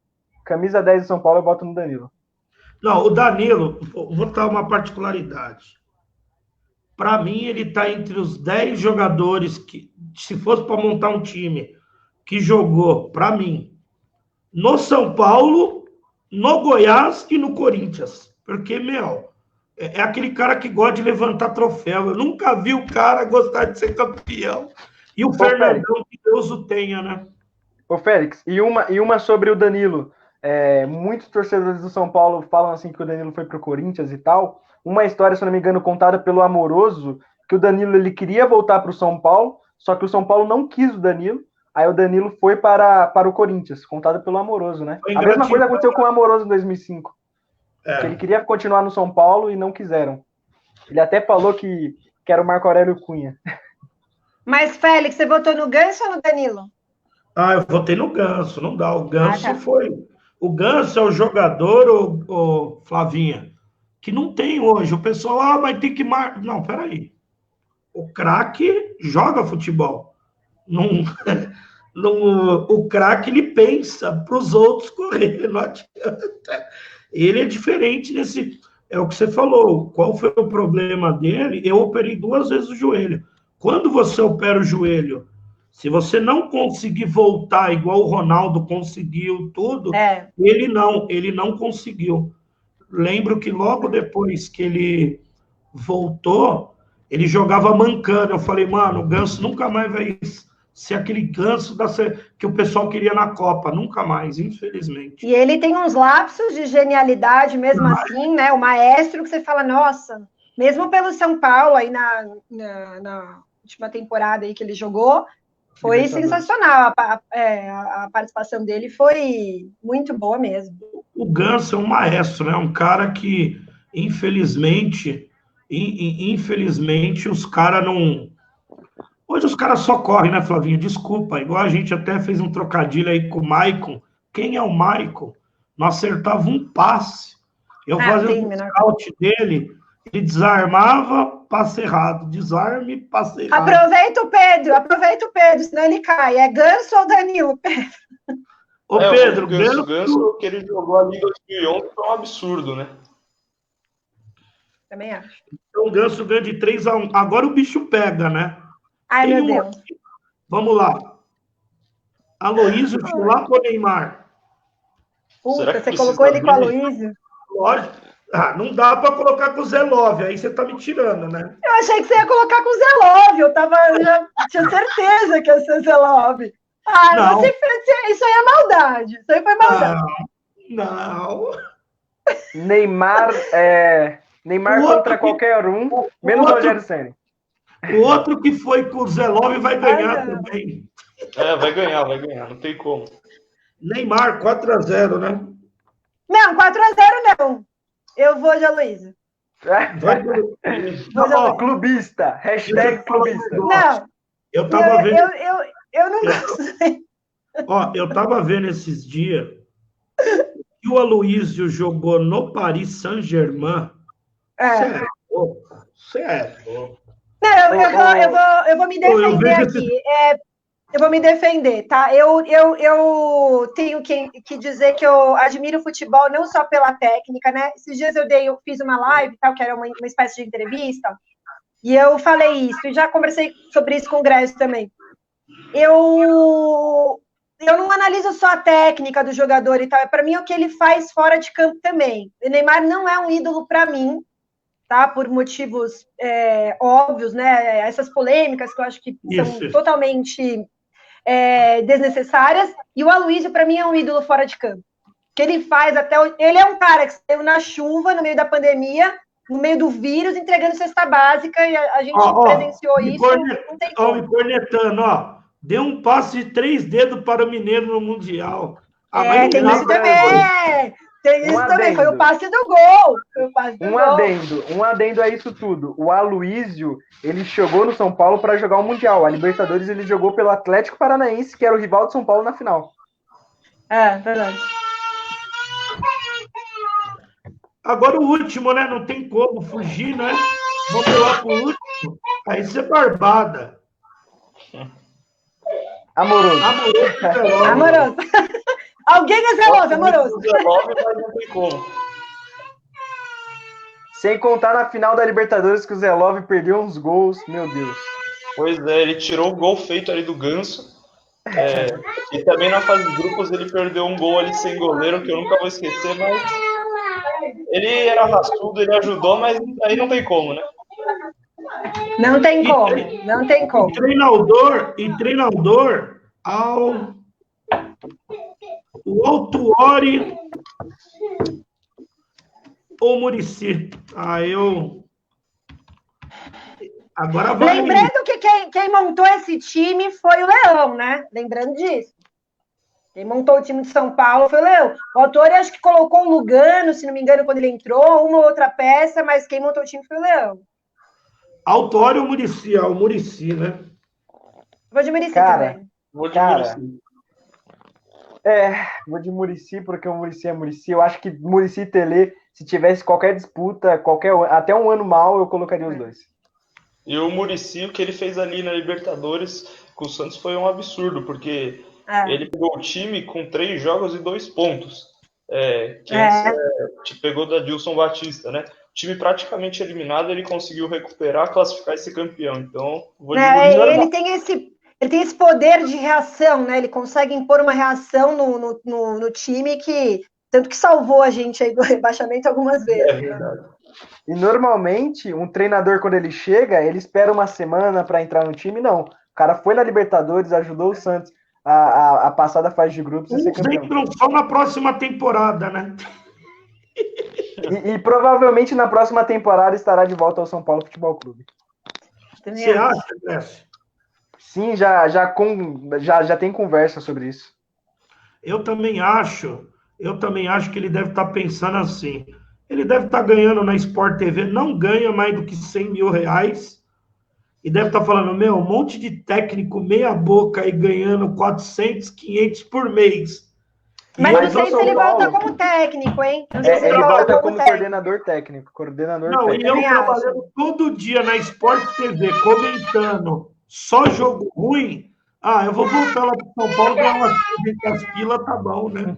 Camisa 10 do São Paulo, eu boto no Danilo. Não, o Danilo, vou dar uma particularidade. Para mim, ele está entre os 10 jogadores que, se fosse para montar um time, que jogou, para mim, no São Paulo, no Goiás e no Corinthians. Porque, é aquele cara que gosta de levantar troféu. Eu nunca vi o cara gostar de ser campeão. E o Fernandão, que Deus o tenha, né? Ô, Félix, e uma sobre o Danilo. muitos torcedores do São Paulo falam assim que o Danilo foi pro Corinthians e tal. Uma história, se não me engano, contada pelo Amoroso, que o Danilo ele queria voltar para o São Paulo, só que o São Paulo não quis o Danilo, aí o Danilo foi para o Corinthians, contada pelo Amoroso, né? A mesma coisa aconteceu com o Amoroso em 2005, que ele queria continuar no São Paulo e não quiseram. Ele até falou que era o Marco Aurélio Cunha. Mas, Félix, você votou no Ganso ou no Danilo? Eu votei no Ganso, não dá. O Ganso foi... O Ganso é o jogador, o Flavinha, que não tem hoje. O pessoal, vai ter que... Não, peraí. O craque joga futebol. Não, o craque, ele pensa para os outros correr, não adianta. Ele é diferente nesse... É o que você falou. Qual foi o problema dele? Eu operei 2 vezes o joelho. Quando você opera o joelho, se você não conseguir voltar igual o Ronaldo conseguiu tudo, ele não conseguiu. Lembro que logo depois que ele voltou, ele jogava mancando. Eu falei, mano, o Ganso nunca mais vai ser aquele Ganso que o pessoal queria na Copa. Nunca mais, infelizmente. E ele tem uns lapsos de genialidade mesmo assim, né? O maestro que você fala, nossa, mesmo pelo São Paulo aí na última temporada aí que ele jogou, foi sensacional. A participação dele foi muito boa mesmo. O Ganso é um maestro, né? Um cara que, infelizmente, os caras não... Hoje os caras só correm, né, Flavinho? Desculpa, igual a gente até fez um trocadilho aí com o Maicon. Quem é o Maicon? Não acertava um passe. Eu fazia o scout dele, ele desarmava, passe errado. Desarme, passe errado. Aproveita o Pedro, senão ele cai. É Ganso ou Danilo, Pedro? Ô, Pedro, o Ganso que ele jogou ali em 2011 foi um absurdo, né? Também acho. Então o Ganso ganha de 3-1. Agora o bicho pega, né? Ai, meu Deus. Vamos lá. Aloísio Chulapa ou Neymar? Puta, você colocou ele com o Aloísio? Lógico. Não dá para colocar com o Zé Love, aí você tá me tirando, né? Eu achei que você ia colocar com o Zé Love, eu já tinha certeza que ia ser o Zé Love. Não. Isso aí é maldade, isso aí foi maldade. Não. Neymar contra qualquer um, menos o Rogério Ceni. O outro que foi com o Zé Love vai ganhar também. Vai ganhar, não tem como. Neymar, 4-0, né? Não, 4-0 não. Eu vou de Aloísio. Clubista. Hashtag clubista. Não. Eu tava vendo. Eu não sei. Eu tava vendo esses dias que o Aloísio jogou no Paris Saint-Germain. Sério. Não, eu vou me defender aqui. Eu vou me defender, tá? Eu tenho que dizer que eu admiro o futebol não só pela técnica, né? Esses dias eu fiz uma live, tal, que era uma espécie de entrevista, e eu falei isso, e já conversei sobre isso com o Grécio também. Eu não analiso só a técnica do jogador e tal, para mim é o que ele faz fora de campo também. O Neymar não é um ídolo para mim, tá? Por motivos óbvios, né? Essas polêmicas que eu acho que são totalmente desnecessárias. E o Aloísio, para mim, é um ídolo fora de campo. Que ele faz ele é um cara que saiu na chuva, no meio da pandemia, no meio do vírus, entregando cesta básica, e a gente presenciou isso. Não tem como. Me cornetando, deu um passe de 3 dedos para o Mineiro no Mundial. Tem isso também. Tem isso também, foi o passe do gol. Um adendo a isso tudo. O Aloísio, ele chegou no São Paulo para jogar o Mundial. A Libertadores ele jogou pelo Atlético Paranaense, que era o rival do São Paulo na final. Verdade. Agora o último, né? Não tem como fugir, né? Vamos lá pro último. Aí você é barbada. Amoroso. Alguém é zeloso, amoroso. Mas não tem como. Sem contar na final da Libertadores que o Zé Love perdeu uns gols, meu Deus. Pois é, ele tirou o gol feito ali do Ganso. E também na fase de grupos ele perdeu um gol ali sem goleiro, que eu nunca vou esquecer, mas ele era raçudo, ele ajudou, mas aí não tem como, né? Não tem como. E treinador O Autuori ou Muricy? Agora vai. Lembrando que quem montou esse time foi o Leão, né? Lembrando disso. Quem montou o time de São Paulo foi o Leão. O Autuori acho que colocou o Lugano, se não me engano, quando ele entrou, uma outra peça, mas quem montou o time foi o Leão. Autuori ou Muricy? O Muricy, né? Vou de Muricy também. Vou de Muricy. Vou de Muricy, porque o Muricy é Muricy. Eu acho que Muricy e Tele, se tivesse qualquer disputa, até um ano mal, eu colocaria os dois. E o Muricy, o que ele fez ali na Libertadores com o Santos foi um absurdo, porque ele pegou o time com 3 jogos e 2 pontos. Antes pegou da Dilson Batista, né? O time praticamente eliminado, ele conseguiu recuperar, classificar e ser campeão. Então, vou de Muricy. Ele tem esse poder de reação, né? Ele consegue impor uma reação no time tanto que salvou a gente aí do rebaixamento algumas vezes. É verdade. E normalmente, um treinador, quando ele chega, ele espera uma semana para entrar no time. Não. O cara foi na Libertadores, ajudou o Santos a passar da fase de grupos e ser campeão. Entram só na próxima temporada, né? E provavelmente na próxima temporada estará de volta ao São Paulo Futebol Clube. Você acha, Grécio? Sim, já tem conversa sobre isso. Eu também acho que ele deve estar pensando assim. Ele deve estar ganhando na Sport TV, não ganha mais do que R$100 mil, e deve estar falando, um monte de técnico meia boca aí ganhando 400, 500 por mês. Mas não sei se ele volta como técnico, hein? Ele volta como coordenador técnico. E eu trabalhando todo dia na Sport TV, comentando só jogo ruim. Eu vou voltar lá para São Paulo, ganhar umas pilas, tá bom, né?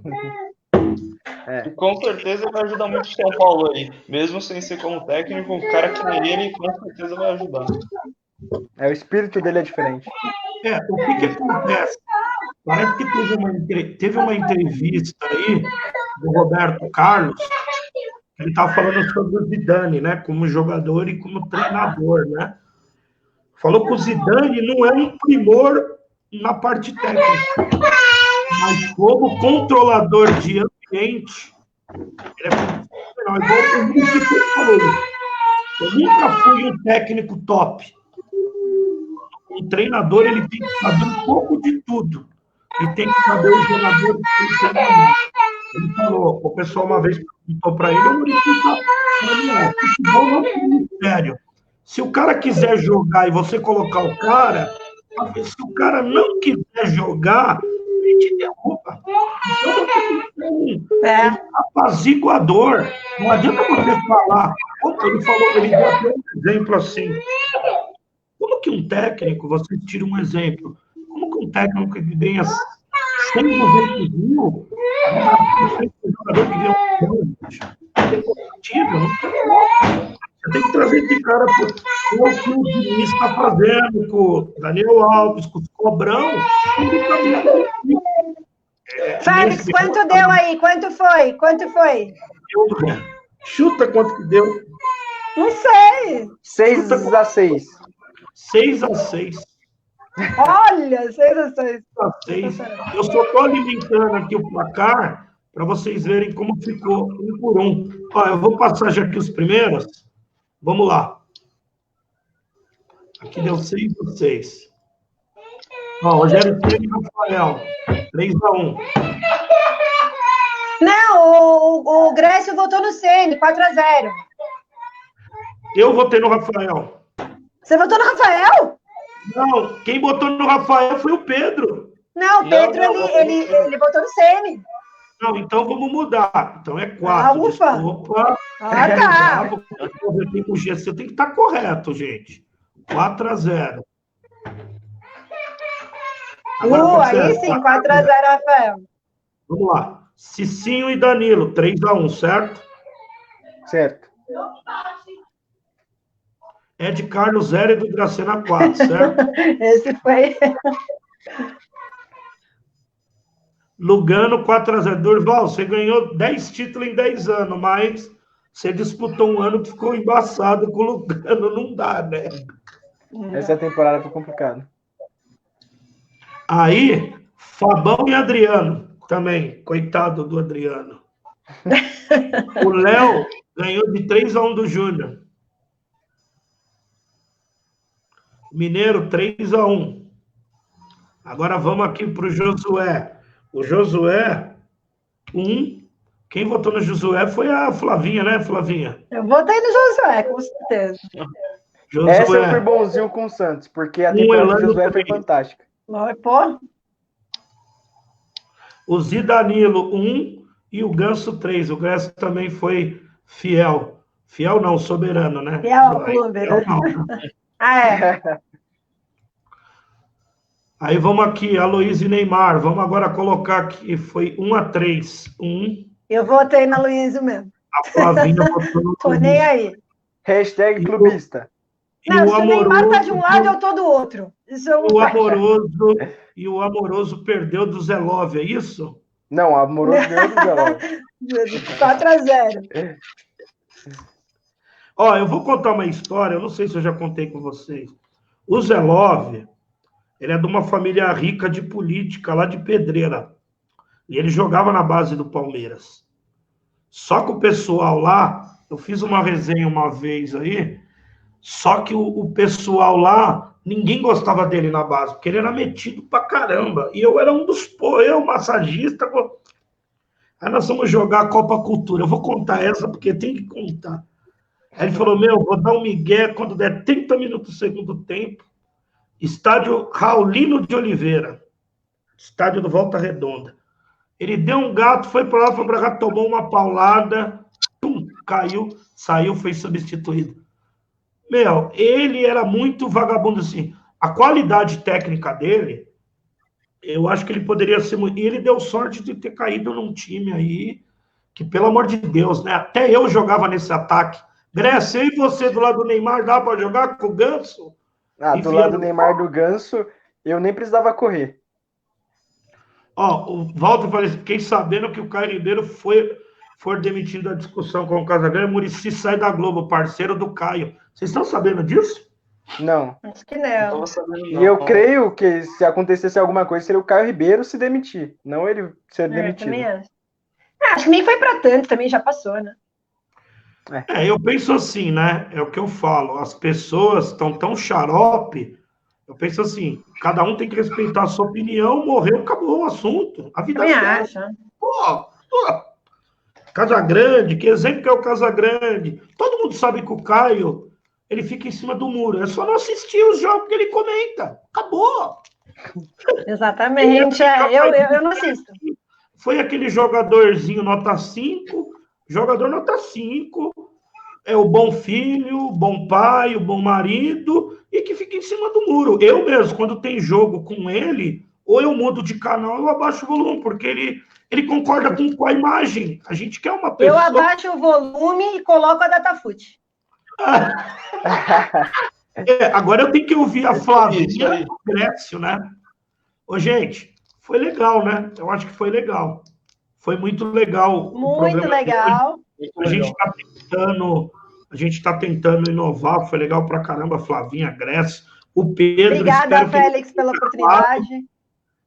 E com certeza vai ajudar muito o São Paulo aí. Mesmo sem ser como técnico, um cara que nem ele com certeza vai ajudar. O espírito dele é diferente. O que acontece? Parece que teve uma entrevista aí do Roberto Carlos, ele estava falando sobre o Zidane, né? Como jogador e como treinador, né? Falou que o Zidane não é um primor na parte técnica, mas como controlador de ambiente, ele é fenomenal. Igual o Muricy falou. Eu nunca fui um técnico top. Um treinador, ele tem que saber um pouco de tudo. E tem que saber os jogadores que ele tem. Ele falou, o pessoal uma vez perguntou para ele, o Muricy falou, futebol não é um mistério. Se o cara quiser jogar e você colocar o cara, se o cara não quiser jogar, ele te derruba. Então você tem que ter um apaziguador. Não adianta você falar. Ele deu até um exemplo assim. Como que um técnico, você tira um exemplo, como que um técnico que ganha 100, 200 mil, um jogador que ganha um milhão, é compatível, não tem como. Você tem que trazer esse cara com o que o Diniz está fazendo, com o Daniel Alves, com o Cobrão. Félix, quanto deu aí? Quanto foi? Chuta quanto que deu. Não sei. 6-6. 6-6. Olha, 6-6. Eu só estou alimentando aqui o placar para vocês verem como ficou 1-1. Eu vou passar já aqui os primeiros. Vamos lá. Aqui deu 6-6. Rogério Ceni e Rafael. 3-1. Não, o Grécio votou no Ceni, 4-0. Eu votei no Rafael. Você votou no Rafael? Não, quem votou no Rafael foi o Pedro. Não, o Pedro, ele votou no Ceni. Não, então vamos mudar. Então é 4. Ufa. Desculpa. Tá. O GC tem que estar correto, gente. 4-0. Aí sim, 4-0, Rafael. Vamos lá. Cicinho e Danilo, 3-1, certo? Certo. Ed Carlos 0 e do Dracena 4, certo? Esse foi. Lugano 4-0. Durval, você ganhou 10 títulos em 10 anos, mas você disputou um ano que ficou embaçado com o Lugano, não dá, né? Essa temporada foi complicada. Aí, Fabão e Adriano. Também, coitado do Adriano. O Léo ganhou de 3-1 do Júnior. Mineiro, 3-1. Agora vamos aqui para o Josué. O Josué, 1. Quem votou no Josué foi a Flavinha, né, Flavinha? Eu votei no Josué, com certeza. Josué. Essa eu fui bonzinho com o Santos, porque a temporada do Josué foi fantástica. Pô. O Zidanilo, 1. E o Ganso, 3. O Ganso também foi fiel. Fiel não, soberano, né? Fiel ao clube, né? É. Aí vamos aqui, Aloysio e Neymar. Vamos agora colocar aqui. Foi 1-3. 1. Eu votei na Luísa mesmo. A Flavinha votou no Tô nem aí. Hashtag clubista. Não, se o Neymar tá de um lado, eu tô do outro. Isso eu o Amoroso perdeu do Zé Love, é isso? Não, o Amoroso ganhou do Zé Love. 4-0. Ó, eu vou contar uma história, eu não sei se eu já contei com vocês. O Zé Love, ele é de uma família rica de política, lá de Pedreira. E ele jogava na base do Palmeiras. Só que o pessoal lá, eu fiz uma resenha uma vez aí, só que o pessoal lá, ninguém gostava dele na base, porque ele era metido pra caramba. E eu era um dos, massagista. Aí nós vamos jogar a Copa Cultura. Eu vou contar essa, porque tem que contar. Aí ele falou, vou dar um migué quando der 30 minutos do segundo tempo. Estádio Raulino de Oliveira. Estádio do Volta Redonda. Ele deu um gato, foi para cá, tomou uma paulada, pum, caiu, saiu, foi substituído. Ele era muito vagabundo, assim. A qualidade técnica dele, eu acho que ele poderia ser muito... E ele deu sorte de ter caído num time aí, que, pelo amor de Deus, né? Até eu jogava nesse ataque. Grécia, e você do lado do Neymar, dá para jogar com o Ganso? Do lado do Neymar do Ganso, eu nem precisava correr. Ó, o Walter falou assim, fiquei sabendo que o Caio Ribeiro foi demitido da discussão com o Casagrande, Muricy sai da Globo, parceiro do Caio. Vocês estão sabendo disso? Não. Acho que não. E eu creio que se acontecesse alguma coisa, seria o Caio Ribeiro se demitir, não ele ser demitido. Também acho que nem foi para tanto, também já passou, né? Eu penso assim, né? É o que eu falo. As pessoas estão tão xarope. Eu penso assim, cada um tem que respeitar a sua opinião, morreu, acabou o assunto. A vida também é acho. Pô, Casagrande, que exemplo que é o Casagrande? Todo mundo sabe que o Caio, ele fica em cima do muro. É só não assistir os jogos que ele comenta. Acabou. Exatamente. Eu não assisto. Foi aquele jogadorzinho nota 5, jogador nota 5, é o bom filho, o bom pai, o bom marido, e que fica em cima do muro. Eu mesmo, quando tem jogo com ele, ou eu mudo de canal, ou eu abaixo o volume, porque ele concorda com a imagem. A gente quer uma pessoa... Eu abaixo o volume e coloco a Datafute. Agora eu tenho que ouvir a Flavinha do Grécio, né? Ô, gente, foi legal, né? Eu acho que foi legal. Foi muito legal. Muito legal. A gente está tentando inovar, foi legal pra caramba, Flavinha, Grécio. O Pedro... Obrigada, Félix, pela oportunidade.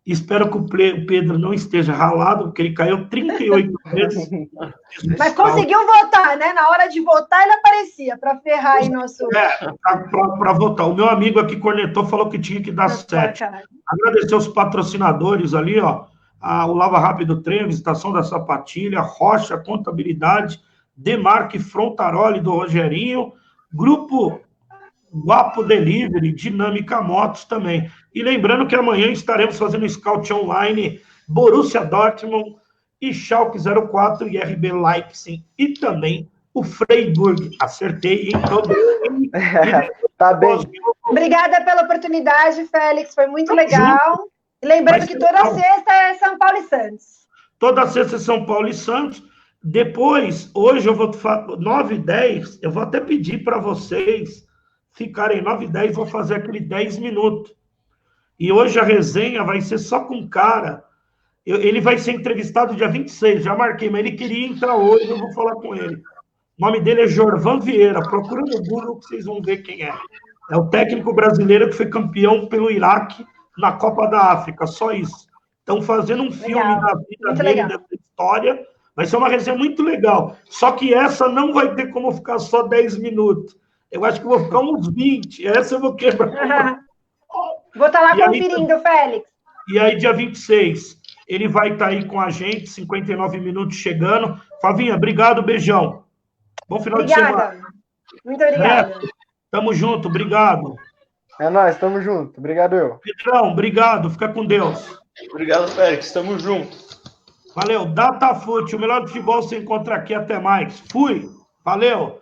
Espero que o Pedro não esteja ralado, porque ele caiu 38 vezes. Mas conseguiu votar, né? Na hora de votar, ele aparecia, para ferrar aí nosso... para votar. O meu amigo aqui cornetou, falou que tinha que dar 7. Agradecer os patrocinadores ali, ó. O Lava Rápido Trem, Visitação da Sapatilha, Rocha Contabilidade, Demarque Frontaroli do Rogerinho, Grupo Guapo Delivery, Dinâmica Motos também. E lembrando que amanhã estaremos fazendo scout online Borussia Dortmund e Schalke 04 e RB Leipzig e também o Freiburg. Acertei, hein? Tá bem. Obrigada pela oportunidade, Félix. Foi muito legal. E lembrando que toda sexta é São Paulo e Santos. Toda sexta é São Paulo e Santos. Depois, hoje eu vou 9h10, eu vou até pedir para vocês ficarem 9h10, vou fazer aquele 10 minutos. E hoje a resenha vai ser só com um cara. Ele vai ser entrevistado dia 26, já marquei, mas ele queria entrar hoje, eu vou falar com ele. O nome dele é Jorvan Vieira. Procura no Google que vocês vão ver quem é. É o técnico brasileiro que foi campeão pelo Iraque na Copa da África, só isso. Estão fazendo um filme Legal. da vida Muito dele, legal. dessa história. Vai ser uma resenha muito legal. Só que essa não vai ter como ficar só 10 minutos. Eu acho que eu vou ficar uns 20. Essa eu vou quebrar. Vou estar lá E aí- conferindo, Félix. E aí, dia 26, ele vai estar aí com a gente, 59 minutos chegando. Flavinha, obrigado, beijão. Bom final de semana. Obrigada. Muito obrigada. Neto, tamo junto, obrigado. É nóis, tamo junto. Obrigado, eu. Pedrão, obrigado, fica com Deus. Obrigado, Félix. Tamo junto. Valeu, Datafute, o melhor futebol você encontra aqui, até mais. Fui, valeu.